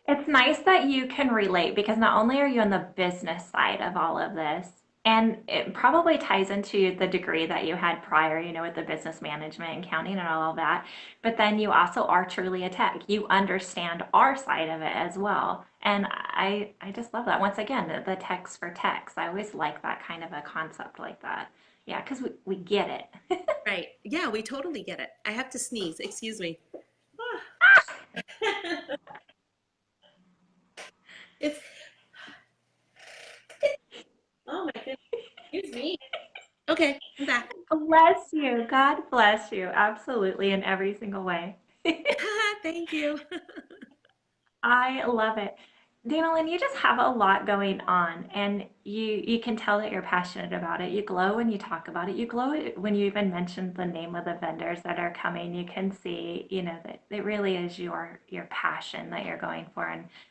It's nice that you can relate because not only are you on the business side of all of this, and it probably ties into the degree that you had prior, with the business management and counting and all of that, but then you also are truly a tech. You understand our side of it as well. And I just love that. Once again, the techs for techs. I always like that kind of a concept like that. Yeah, because we get it. Right. Yeah, we totally get it. I have to sneeze. Excuse me. It's oh my goodness. Excuse me. Okay, I'm back. Bless you. God bless you. Absolutely, in every single way. Thank you. I love it. Danalynn, you just have a lot going on, and you can tell that you're passionate about it. You glow when you talk about it. You glow when you even mention the name of the vendors that are coming. You can see, that it really is your passion that you're going for,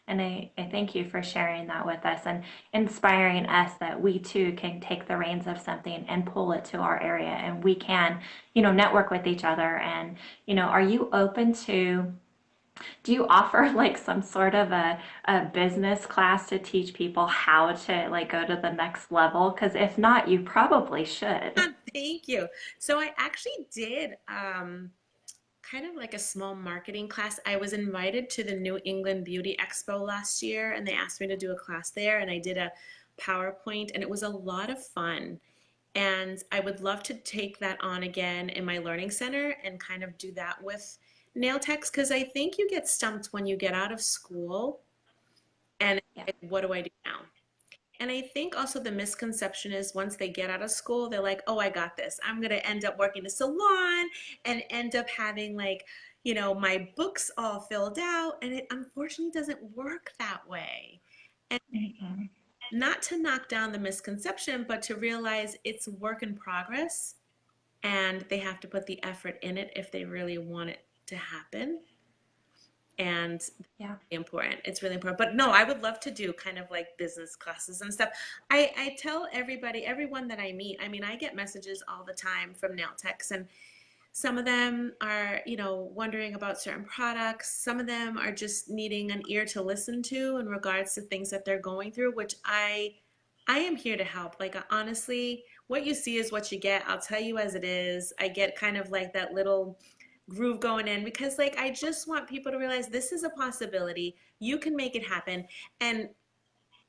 and I thank you for sharing that with us and inspiring us that we too can take the reins of something and pull it to our area, and we can, network with each other. And are you open to? Do you offer like some sort of a business class to teach people how to like go to the next level? Because if not, you probably should. Thank you. So I actually did kind of like a small marketing class. I was invited to the New England Beauty Expo last year, and they asked me to do a class there, and I did a PowerPoint, and it was a lot of fun. And I would love to take that on again in my learning center and kind of do that with nail techs, because I think you get stumped when you get out of school and Yeah. like, what do I do now? And I think also the misconception is once they get out of school, they're like, oh, I got this. I'm going to end up working a salon and end up having like, my books all filled out. And it unfortunately doesn't work that way. And Mhm. not to knock down the misconception, but to realize it's work in progress and they have to put the effort in it if they really want it to happen. And Yeah. important. It's really important. But no, I would love to do kind of like business classes and stuff. I tell everybody, everyone that I meet, I mean, I get messages all the time from nail techs, and some of them are, wondering about certain products. Some of them are just needing an ear to listen to in regards to things that they're going through, which I am here to help. Like honestly, what you see is what you get. I'll tell you as it is. I get kind of like that little groove going in because like I just want people to realize this is a possibility. You can make it happen. And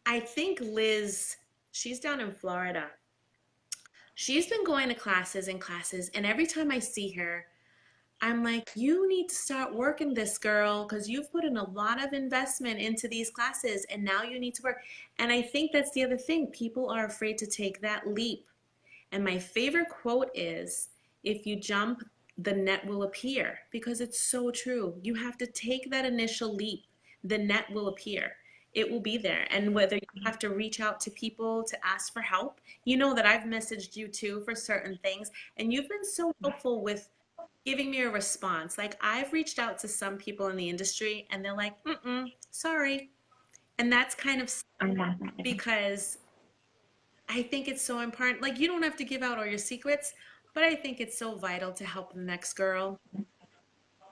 I think Liz, she's down in Florida. She's been going to classes and classes, and every time I see her, I'm like, you need to start working this girl because you've put in a lot of investment into these classes and now you need to work. And I think that's the other thing. People are afraid to take that leap. And my favorite quote is, if you jump, the net will appear, because it's so true. You have to take that initial leap. The net will appear. It will be there. And whether you have to reach out to people to ask for help, you know that I've messaged you too for certain things, and you've been so helpful with giving me a response. Like I've reached out to some people in the industry and they're like, sorry. And that's kind of I'm not that way. because I think it's so important. Like, you don't have to give out all your secrets, but I think it's so vital to help the next girl.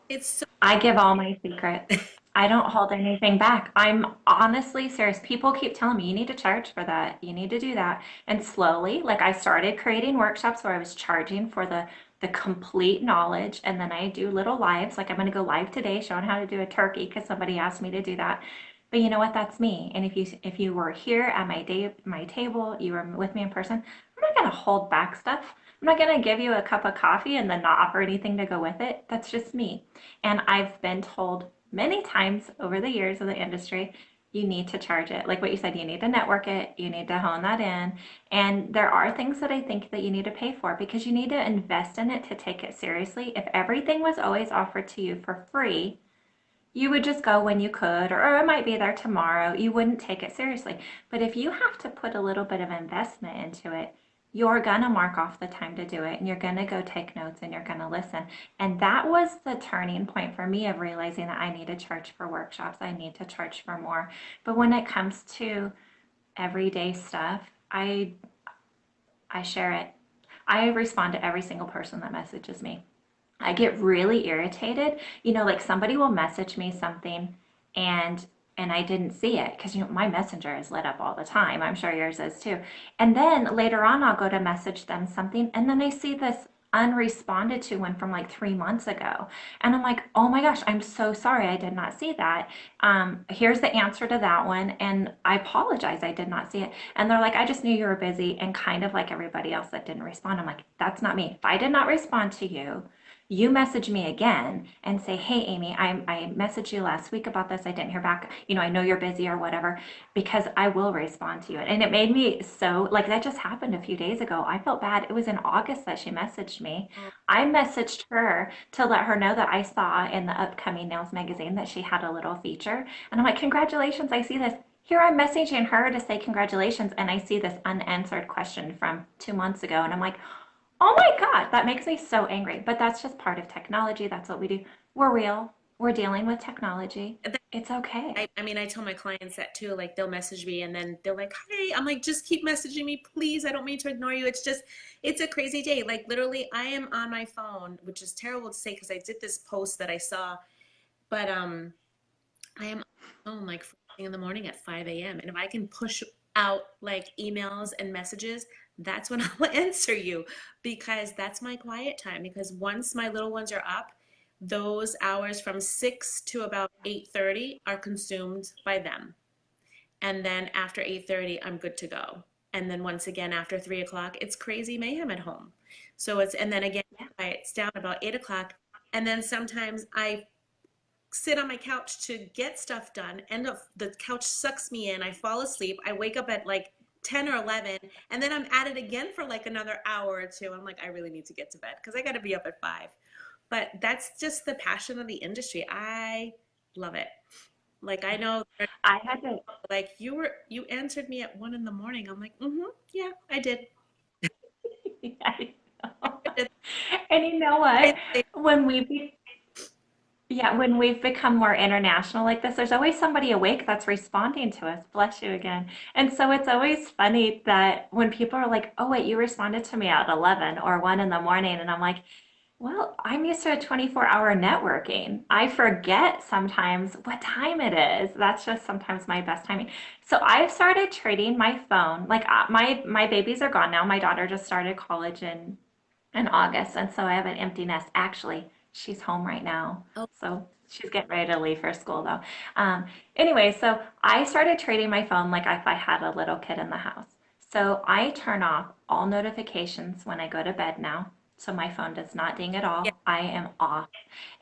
It's so, I give all my secrets. I don't hold anything back. I'm honestly serious. People keep telling me you need to charge for that. You need to do that. And slowly, like I started creating workshops where I was charging for the complete knowledge, and then I do little lives. Like I'm going to go live today showing how to do a turkey because somebody asked me to do that. But you know what? That's me. And if you were here at my table, you were with me in person, I'm not going to hold back stuff. I'm not going to give you a cup of coffee and then not offer anything to go with it. That's just me. And I've been told many times over the years of the industry, you need to charge it. Like what you said, you need to network it, you need to hone that in. And there are things that I think that you need to pay for because you need to invest in it to take it seriously. If everything was always offered to you for free, you would just go when you could, or it might be there tomorrow. You wouldn't take it seriously. But if you have to put a little bit of investment into it, you're gonna mark off the time to do it and you're gonna go take notes and you're gonna listen. And that was the turning point for me of realizing that I need to charge for workshops. I need to charge for more. But when it comes to everyday stuff, I share it. I respond to every single person that messages me. I get really irritated. Like somebody will message me something and I didn't see it because my messenger is lit up all the time. I'm sure yours is too. And then later on I'll go to message them something and then I see this unresponded to one from like 3 months ago. And I'm like, oh my gosh, I'm so sorry. I did not see that. Here's the answer to that one. And I apologize. I did not see it. And they're like, I just knew you were busy, and kind of like everybody else that didn't respond. I'm like, that's not me. If I did not respond to you, you message me again and say, hey, Amy, I messaged you last week about this. I didn't hear back. I know you're busy or whatever, because I will respond to you. And it made me so, like, that just happened a few days ago. I felt bad. It was in August that she messaged me. I messaged her to let her know that I saw in the upcoming Nails magazine that she had a little feature. And I'm like, congratulations, I see this. here I'm messaging her to say congratulations, and I see this unanswered question from 2 months ago, and I'm like, oh my God, that makes me so angry. But that's just part of technology. That's what we do. We're real. We're dealing with technology. It's okay. I mean, I tell my clients that too. Like they'll message me and then they're like, "Hi," I'm like, "Just keep messaging me, please. I don't mean to ignore you. It's just, it's a crazy day. Like literally, I am on my phone, which is terrible to say because I did this post that I saw, but I am on my phone like first thing in the morning at 5 a.m. And if I can push out like emails and messages, that's when I'll answer you because that's my quiet time. Because once my little ones are up, those hours from 6 to about 8:30 are consumed by them. And then after 8:30, I'm good to go. And then once again after 3 o'clock, it's crazy mayhem at home. So it's, and then again, Yeah. it's down about 8 o'clock. And then sometimes I sit on my couch to get stuff done, and the couch sucks me in. I fall asleep. I wake up at like 10 or 11, and then I'm at it again for like another hour or two. I'm like, I really need to get to bed because I got to be up at 5. But that's just the passion of the industry. I love it. Like I know, I had to, like you answered me at 1 in the morning. I'm like, yeah, I did. I know. I did. And you know what? When we Yeah, when we've become more international like this, there's always somebody awake that's responding to us. Bless you again. And so it's always funny that when people are like, oh, wait, you responded to me at 11 or 1 in the morning. And I'm like, well, I'm used to a 24-hour networking. I forget sometimes what time it is. That's just sometimes my best timing. So I've started trading my phone. Like my babies are gone now. My daughter just started college in August, and so I have an empty nest. Actually, she's home right now, Oh, so she's getting ready to leave for school though. Um, anyway, so I started trading my phone like if I had a little kid in the house. So I turn off all notifications when I go to bed now. So my phone does not ding at yeah. all. I am off.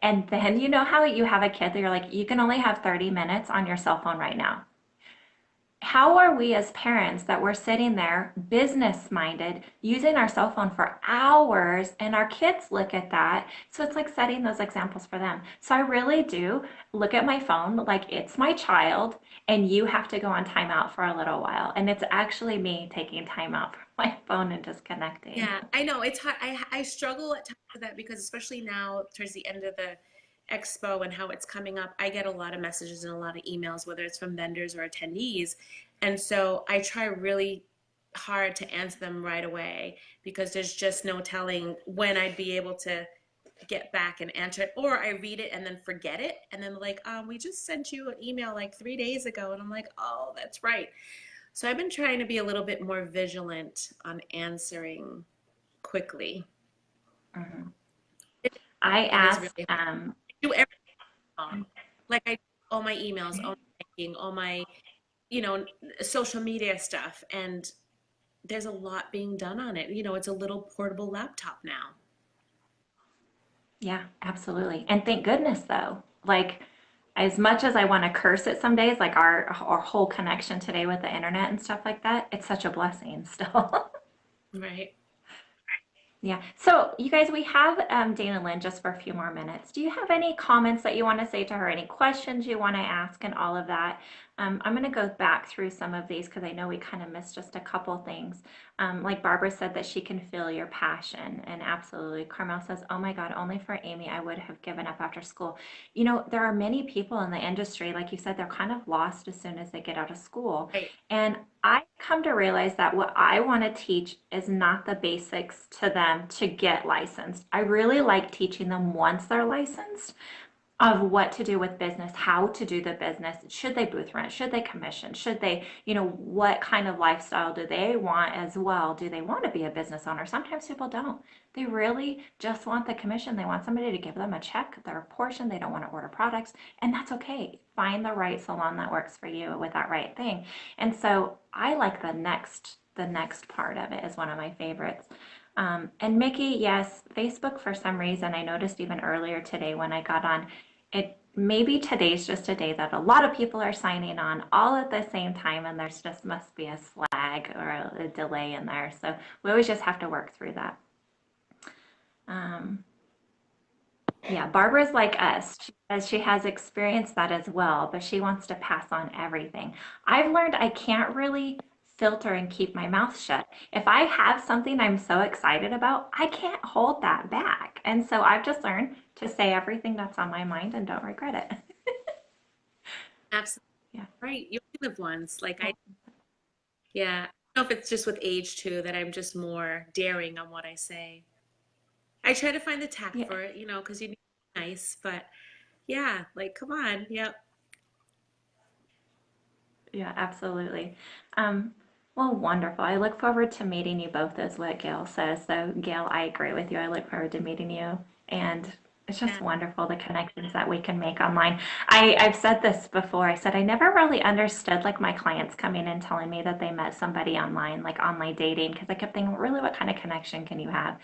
And then you know how you have a kid that you're like, you can only have 30 minutes on your cell phone right now. How are we as parents that we're sitting there business minded using our cell phone for hours and our kids look at that? So it's like setting those examples for them. So I really do look at my phone like it's my child and you have to go on timeout for a little while. And it's actually me taking time out from my phone and disconnecting. Yeah, I know it's hard. I struggle at times with that because especially now towards the end of the expo and how it's coming up, I get a lot of messages and a lot of emails, whether it's from vendors or attendees. And so I try really hard to answer them right away because there's just no telling when I'd be able to get back and answer it. Or I read it and then forget it. And then like, we just sent you an email like 3 days ago. And I'm like, oh, that's right. So I've been trying to be a little bit more vigilant on answering quickly. Mhm. It, I it is ask, really hard. I do everything wrong. Like I all my emails, all my banking, all my, you know, social media stuff. And there's a lot being done on it. You know, it's a little portable laptop now. yeah, absolutely. And thank goodness though. Like as much as I want to curse it some days, like our whole connection today with the internet and stuff like that, it's such a blessing still. Right. Yeah. So you guys, we have Danalynn just for a few more minutes. Do you have any comments that you want to say to her? Any questions you want to ask and all of that? I'm going to go back through some of these because I know we kind of missed just a couple things. Like Barbara said that she can feel your passion, and absolutely. Carmel says, "Oh my God, only for Amy, I would have given up after school." You know, there are many people in the industry, like you said, they're kind of lost as soon as they get out of school. Right. And I come to realize that what I want to teach is not the basics to them to get licensed. I really like teaching them once they're licensed of what to do with business, how to do the business. Should they booth rent? Should they commission? Should they, what kind of lifestyle do they want as well? Do they want to be a business owner? Sometimes people don't. They really just want the commission. They want somebody to give them a check, their portion. They don't want to order products, and that's okay. Find the right salon that works for you with that right thing. And so I like the next part of it is one of my favorites. And Mickey, yes, Facebook for some reason, I noticed even earlier today when I got on, it maybe today's just a day that a lot of people are signing on all at the same time, and there's just must be a slag or a delay in there. So we always just have to work through that. Um, Yeah, Barbara's like us. She says she has experienced that as well, but she wants to pass on everything. I've learned I can't really filter and keep my mouth shut. If I have something I'm so excited about, I can't hold that back. And so I've just learned to say everything that's on my mind and don't regret it. Absolutely Yeah. right. You only live once. Well, Yeah. I don't know if it's just with age too that I'm just more daring on what I say. I try to find the tact yeah. for it, because you need to be nice, but yeah, like, come on. Yep. Yeah, absolutely. Um, well, wonderful. I look forward to meeting you both, is what Gail says. So, Gail, I agree with you. I look forward to meeting you. And it's Yeah. just wonderful the connections that we can make online. I've said this before. I said I never really understood like my clients coming in telling me that they met somebody online, like online dating, because I kept thinking, really, what kind of connection can you have?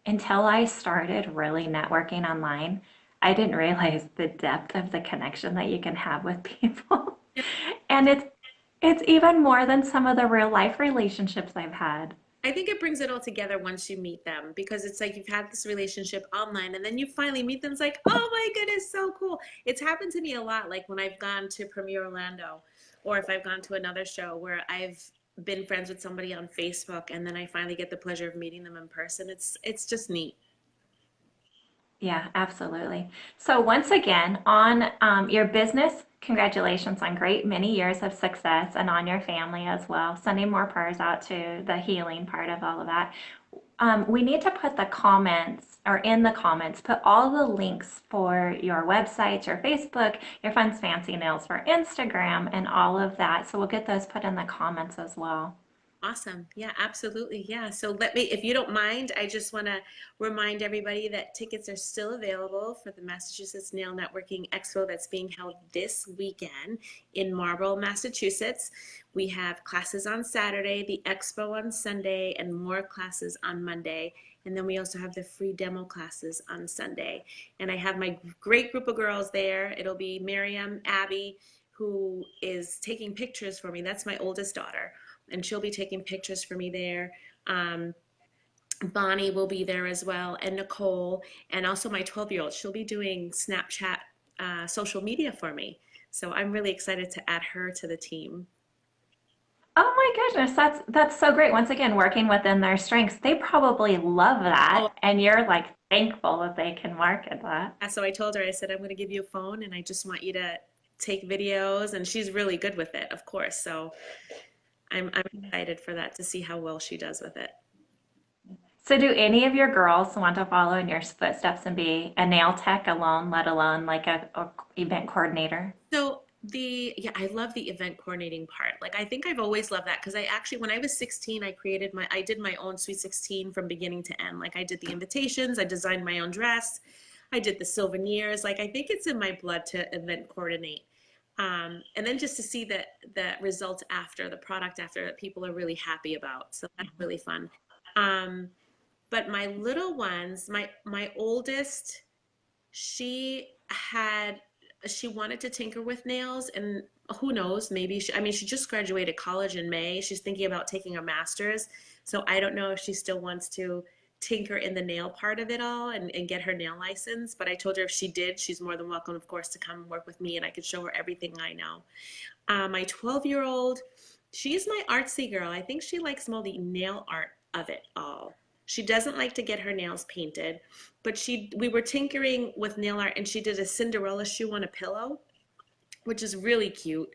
Until I started really networking online, I didn't realize the depth of the connection that you can have with people. And it's even more than some of the real life relationships I've had. I think it brings it all together once you meet them because it's like you've had this relationship online and then you finally meet them. It's like, oh my goodness, so cool. It's happened to me a lot. Like when I've gone to Premiere Orlando or if I've gone to another show where I've been friends with somebody on Facebook and then I finally get the pleasure of meeting them in person. It's just neat. Yeah, absolutely. So once again, on your business, congratulations on great many years of success and on your family as well. Sending more prayers out to the healing part of all of that. We need to put the comments or in the comments, put all the links for your website, your Facebook, your Fun's Fancy Nails for Instagram, and all of that. So we'll get those put in the comments as well. Awesome. Yeah, absolutely. Yeah. So let me, if you don't mind, I just want to remind everybody that tickets are still available for the Massachusetts Nail Networking Expo that's being held this weekend in Marlborough, Massachusetts. We have classes on Saturday, the expo on Sunday, and more classes on Monday. And then we also have the free demo classes on Sunday. And I have my great group of girls there. It'll be Miriam, Abby, who is taking pictures for me. That's my oldest daughter and she'll be taking pictures for me there. Um, Bonnie will be there as well, and Nicole, and also my 12-year-old. She'll be doing Snapchat social media for me. So I'm really excited to add her to the team. Oh my goodness, that's so great. Once again, working within their strengths, they probably love Oh, that, and you're like thankful that they can market that. so I told her, I said, I'm going to give you a phone and I just want you to take videos. And she's really good with it, of course. So I'm excited for that to see how well she does with it. So, do any of your girls want to follow in your footsteps and be a nail tech alone, let alone like a event coordinator? So yeah, I love the event coordinating part. Like I think I've always loved that because I actually when I was 16, I did my own Sweet 16 from beginning to end. Like I did the invitations, I designed my own dress, I did the souvenirs. Like I think it's in my blood to event coordinate. And then just to see the results after the product after that people are really happy about. So that's really fun. Um, but my little ones, my oldest she had she wanted to tinker with nails and who knows maybe I mean she just graduated college in May. She's thinking about taking a master's, so I don't know if she still wants to tinker in the nail part of it all and get her nail license, but I told her if she did she's more than welcome of course to come work with me and I could show her everything I know. My 12-year-old, she's my artsy girl. I think she likes more the nail art of it all. She doesn't like to get her nails painted, but we were tinkering with nail art and she did a Cinderella shoe on a pillow, which is really cute.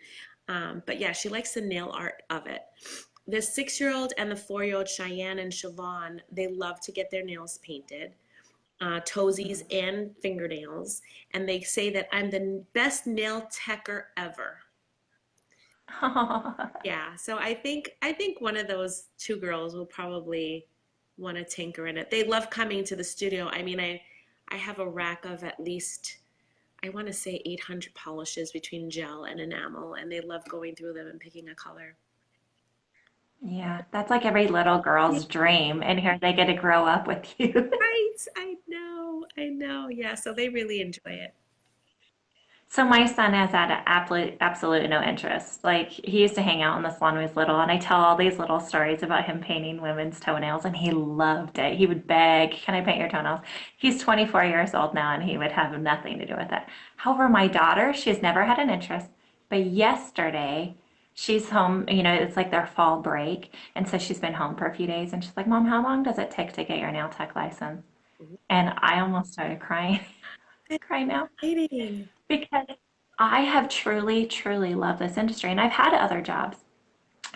But yeah, she likes the nail art of it. The 6-year-old and the 4-year-old Cheyenne and Siobhan, they love to get their nails painted, toesies and fingernails, and they say that I'm the best nail techer ever. Yeah, so I think one of those two girls will probably want to tinker in it. They love coming to the studio. I mean, I have a rack of at least I want to say 800 polishes between gel and enamel, and they love going through them and picking a color. Yeah, that's like every little Yeah, girl's dream, and here they get to grow up with you. right. I know. I know. Yeah, so they really enjoy it. So my son has had absolute no interest. Like he used to hang out in the salon when he was little, and I tell all these little stories about him painting women's toenails, and he loved it. He would beg, "Can I paint your toenails?" He's 24 years old now, and he would have nothing to do with it. However, my daughter, she's never had an interest, but yesterday she's home. It's like their fall break, and so she's been home for a few days, and she's like, "Mom, how long does it take to get your nail tech license?" And I almost started crying, crying now Exciting. because I have truly, truly loved this industry and I've had other jobs.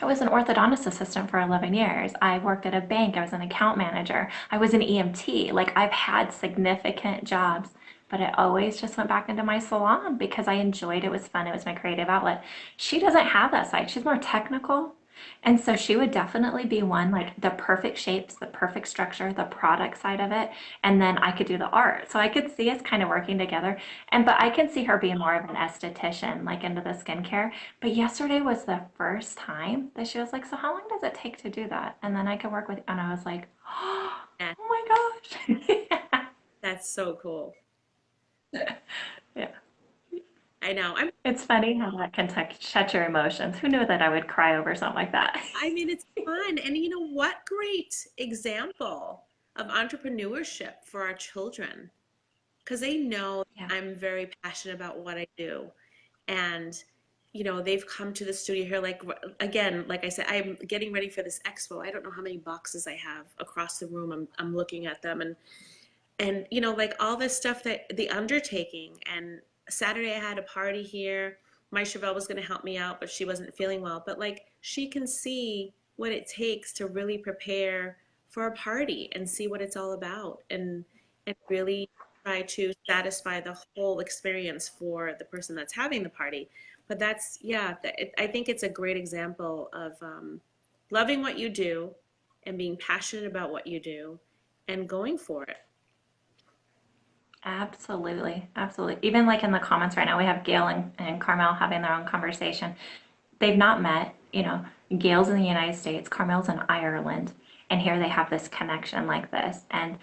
I was an orthodontist assistant for 11 years. I worked at a bank. I was an account manager. I was an EMT. Like I've had significant jobs, but I always just went back into my salon because I enjoyed it. It was fun. It was my creative outlet. She doesn't have that side. She's more technical. And so she would definitely be one, like the perfect shapes, the perfect structure, the product side of it. And then I could do the art. So I could see us kind of working together. But I can see her being more of an esthetician, like into the skincare. But yesterday was the first time that she was like, "So how long does it take to do that?" And then I could work with, and I was like, "Oh Yeah, my gosh." that's so cool. Yeah. I know. It's funny how that can touch your emotions. Who knew that I would cry over something like that? I mean, it's fun. And you know what? Great example of entrepreneurship for our children because they know Yeah. I'm very passionate about what I do. And, they've come to the studio here. Like, again, like I said, I'm getting ready for this expo. I don't know how many boxes I have across the room. I'm looking at them and, like all this stuff that the undertaking. And Saturday I had a party here. My Chevelle was going to help me out, but she wasn't feeling well. But like she can see what it takes to really prepare for a party and see what it's all about and really try to satisfy the whole experience for the person that's having the party. But that's, yeah, I think it's a great example of loving what you do and being passionate about what you do and going for it. Absolutely. Absolutely. Even like in the comments right now, we have Gail and Carmel having their own conversation. They've not met, Gail's in the United States, Carmel's in Ireland, and here they have this connection like this. And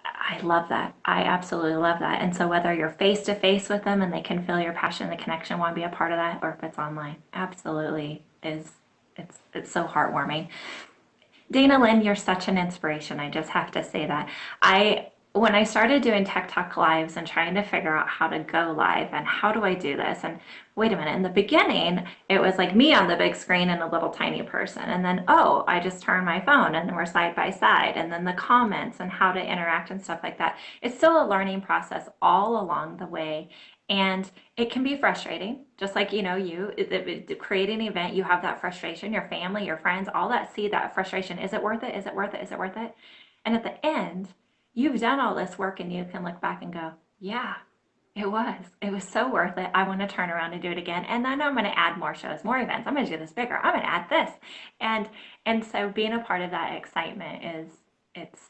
I love that. I absolutely love that. And so whether you're face to face with them and they can feel your passion, the connection, want to be a part of that, or if it's online, absolutely is it's so heartwarming. Danalynn, you're such an inspiration. I just have to say that. When I started doing Tech Talk Lives and trying to figure out how to go live and how do I do this, and wait a minute, in the beginning, it was like me on the big screen and a little tiny person. And then, oh, I just turn my phone and we're side by side. And then the comments and how to interact and stuff like that. It's still a learning process all along the way. And it can be frustrating, just like, creating an event, you have that frustration, your family, your friends, all that see that frustration. Is it worth it? Is it worth it? Is it worth it? And at the end, you've done all this work and you can look back and go, yeah, it was. It was so worth it. I want to turn around and do it again. And then I'm going to add more shows, more events. I'm going to do this bigger. I'm going to add this. And and so being a part of that excitement it's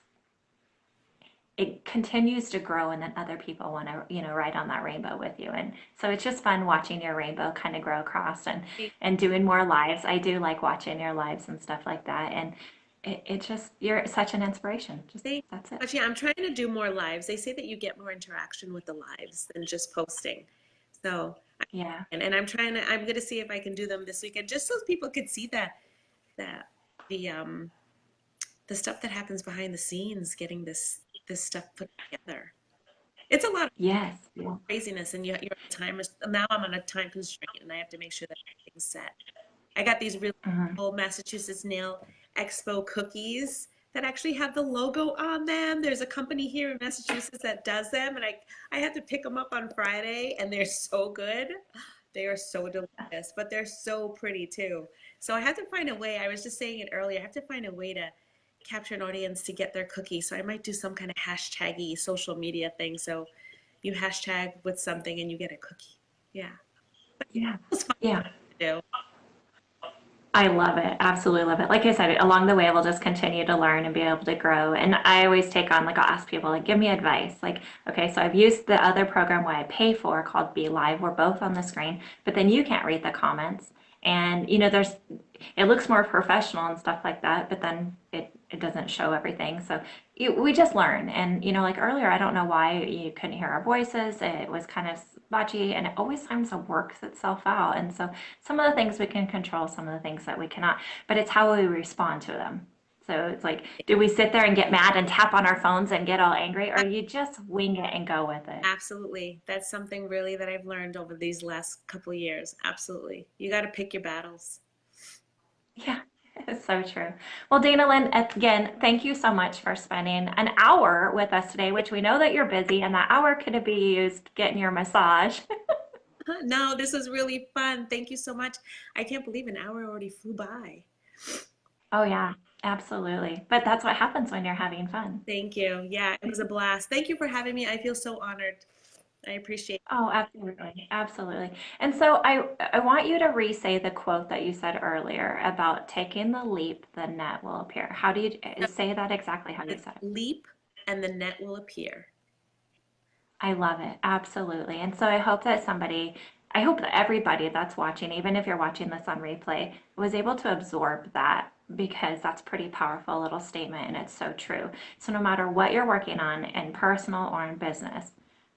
it continues to grow and then other people want to ride on that rainbow with you, and so it's just fun watching your rainbow kind of grow across and doing more lives. I do like watching your lives and stuff like that, and it just you're such an inspiration, just They, that's it. but yeah, I'm trying to do more lives. They say that you get more interaction with the lives than just posting. So, Yeah. and I'm gonna see if I can do them this weekend, just so people could see that the the stuff that happens behind the scenes, getting this stuff put together. It's a lot of Yes. Yeah. craziness, and you're on time. Now I'm on a time constraint, and I have to make sure that everything's set. I got these really Hmm. cool Massachusetts Nail Expo cookies that actually have the logo on them. There's a company here in Massachusetts that does them, and I had to pick them up on Friday, and they're so good. They are so delicious, but they're so pretty too. So I have to find a way. I was just saying it earlier. I have to find a way to capture an audience to get their cookies. So I might do some kind of hashtaggy social media thing. So you hashtag with something and you get a cookie. Yeah, Yeah. it's fun Yeah. to do. I love it. Absolutely love it. Like I said, along the way, we'll just continue to learn and be able to grow. And I always take on, like, I'll ask people, like, give me advice. Like, okay, so I've used the other program where I pay for called Be Live. We're both on the screen, but then you can't read the comments. And, it looks more professional and stuff like that, but then it doesn't show everything. So we just learn. And, like earlier, I don't know why you couldn't hear our voices. It was kind of spotty, and it always seems to works itself out. And so some of the things we can control, some of the things that we cannot, but it's how we respond to them. So it's like, do we sit there and get mad and tap on our phones and get all angry, or you just wing it and go with it? Absolutely. That's something really that I've learned over these last couple of years. Absolutely. You got to pick your battles. Yeah, it's so true. Well, Danalynn, again, thank you so much for spending an hour with us today, which we know that you're busy, and that hour could be used getting your massage. No, this was really fun. Thank you so much. I can't believe an hour already flew by. Oh, yeah, absolutely. But that's what happens when you're having fun. Thank you. Yeah, it was a blast. Thank you for having me. I feel so honored. I appreciate Oh, absolutely. Absolutely. And so I want you to re-say the quote that you said earlier about taking the leap, the net will appear. How do you it. say that exactly how you said it? Leap and the net will appear. I love it. Absolutely. And so I hope that everybody that's watching, even if you're watching this on replay, was able to absorb that because that's pretty powerful little statement and it's so true. So no matter what you're working on in personal or in business,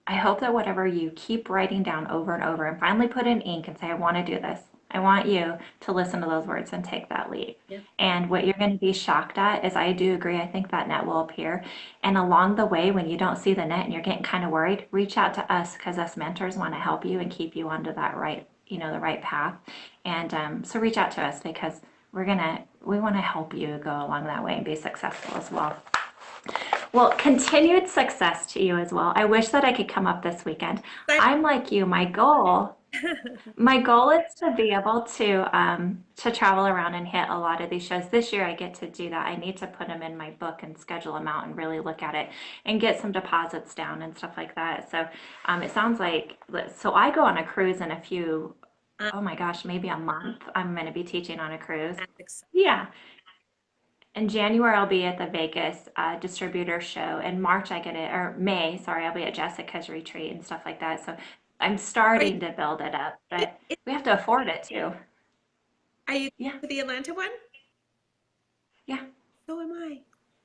I hope that whatever you keep writing down over and over and finally put in ink and say, I want to do this. I want you to listen to those words and take that leap. Yeah. And what you're going to be shocked at is I do agree. I think that net will appear. And along the way, when you don't see the net and you're getting kind of worried, reach out to us because us mentors want to help you and keep you onto that right, the right path. And so reach out to us because we want to help you go along that way and be successful as well. Well, continued success to you as well. I wish that I could come up this weekend. I'm like you. My goal is to be able to travel around and hit a lot of these shows. This year I get to do that. I need to put them in my book and schedule them out and really look at it and get some deposits down and stuff like that. So it sounds like so I go on a cruise in a few, Um, oh my gosh, maybe a month. I'm going to be teaching on a cruise. that's exciting. Yeah. In January, I'll be at the Vegas distributor show. In March, I get it, or May, sorry, I'll be at Jessica's retreat and stuff like that. So I'm Are you, starting to build it up, but we have to afford it too. are you Yeah, to the Atlanta one? yeah. So am I.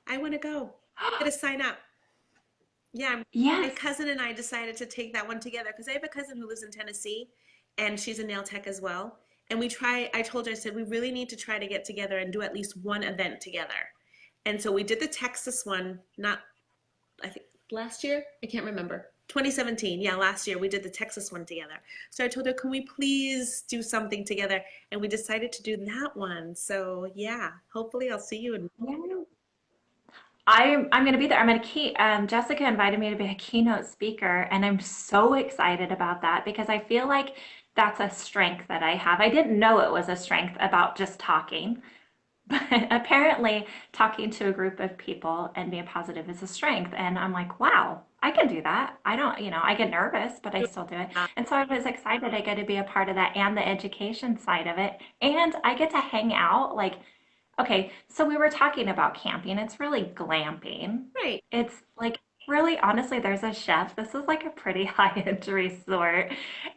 I want to go. I'm gonna sign up. Yeah, my Yes. cousin and I decided to take that one together because I have a cousin who lives in Tennessee and she's a nail tech as well. And I told her, I said, we really need to try to get together and do at least one event together. And so we did the Texas one, not, I think last year? I can't remember. 2017. Yeah, last year we did the Texas one together. So I told her, can we please do something together? And we decided to do that one. So yeah, hopefully I'll see you in. Yeah. I'm going to be there. I'm going to Jessica invited me to be a keynote speaker, and I'm so excited about that because I feel like that's a strength that I have. I didn't know it was a strength about just talking. But apparently, talking to a group of people and being positive is a strength. And I'm like, wow, I can do that. I don't, I get nervous, but I still do it. And so I was excited I get to be a part of that and the education side of it. And I get to hang out. Like, okay, so we were talking about camping. It's really glamping. Right. It's like, really, honestly, there's a chef. This is like a pretty high-end resort.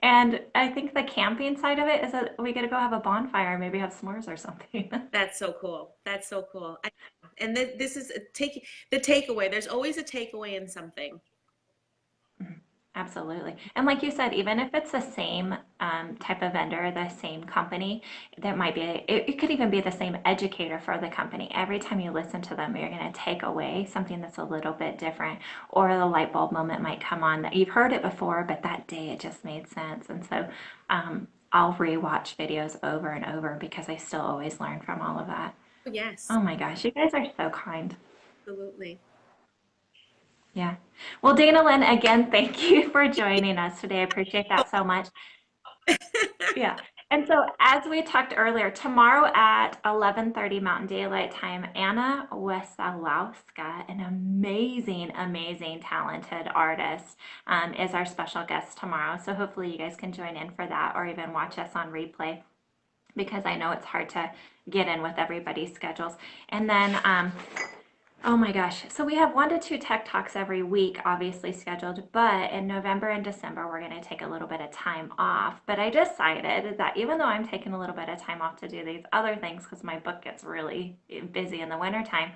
And I think the camping side of it is that we get to go have a bonfire, maybe have s'mores or something. That's so cool. That's so cool. And this is the takeaway. There's always a takeaway in something. Absolutely. And like you said, even if it's the same type of vendor, the same company, that might be, it could even be the same educator for the company. Every time you listen to them, you're going to take away something that's a little bit different, or the light bulb moment might come on that you've heard it before, but that day it just made sense. And so I'll rewatch videos over and over because I still always learn from all of that. Oh, yes, Oh my gosh, you guys are so kind. absolutely. Yeah. Well, Danalynn, again, thank you for joining us today. I appreciate that so much. Yeah. And so as we talked earlier, tomorrow at 11:30 Mountain Daylight Time, Anna Wesolowska, an amazing, amazing, talented artist, is our special guest tomorrow. So hopefully you guys can join in for that or even watch us on replay because I know it's hard to get in with everybody's schedules. And then Oh my gosh. So we have 1 to 2 tech talks every week, obviously scheduled, but in November and December, we're going to take a little bit of time off. But I decided that even though I'm taking a little bit of time off to do these other things, because my book gets really busy in the wintertime,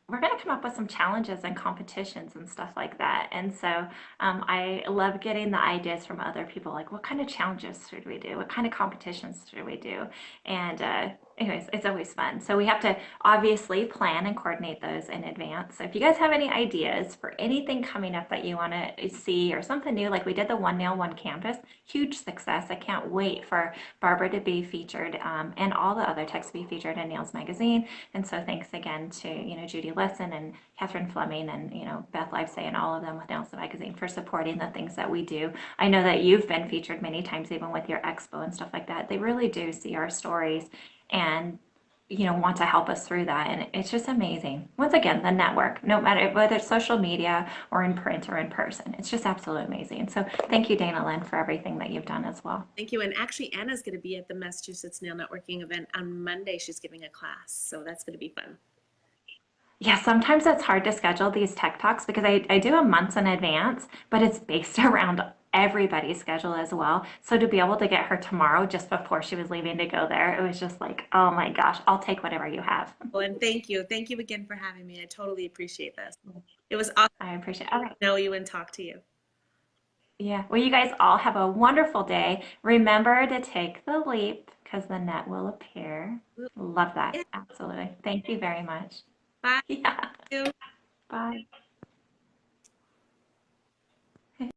we're going to come up with some challenges and competitions and stuff like that. And so I love getting the ideas from other people, like what kind of challenges should we do? What kind of competitions should we do? And anyways, it's always fun. So we have to obviously plan and coordinate those in advance. So if you guys have any ideas for anything coming up that you want to see or something new, like we did the One Nail, One Canvas, huge success. I can't wait for Barbara to be featured and all the other techs to be featured in Nails Magazine. And so thanks again to, Judy Lesson and Catherine Fleming and, Beth Livesay and all of them with Nails Magazine for supporting the things that we do. I know that you've been featured many times, even with your expo and stuff like that. They really do see our stories and want to help us through that, and it's just amazing. Once again, the network, no matter whether it's social media or in print or in person, it's just absolutely amazing. So thank you, Danalynn, for everything that you've done as well. Thank you. And actually, Anna's going to be at the Massachusetts Nail Networking event on Monday. She's giving a class, so that's going to be fun. Yeah, sometimes it's hard to schedule these tech talks because I do them months in advance, but it's based around everybody's schedule as well. So to be able to get her tomorrow just before she was leaving to go there, it was just like, oh my gosh, I'll take whatever you have. Well, and thank you. Thank you again for having me. I totally appreciate this. It was awesome I appreciate it. All right. to know you and talk to you. Yeah. Well, you guys all have a wonderful day. Remember to take the leap because the net will appear. Love that. Yeah. Absolutely. Thank you very much. Bye. Yeah. Bye.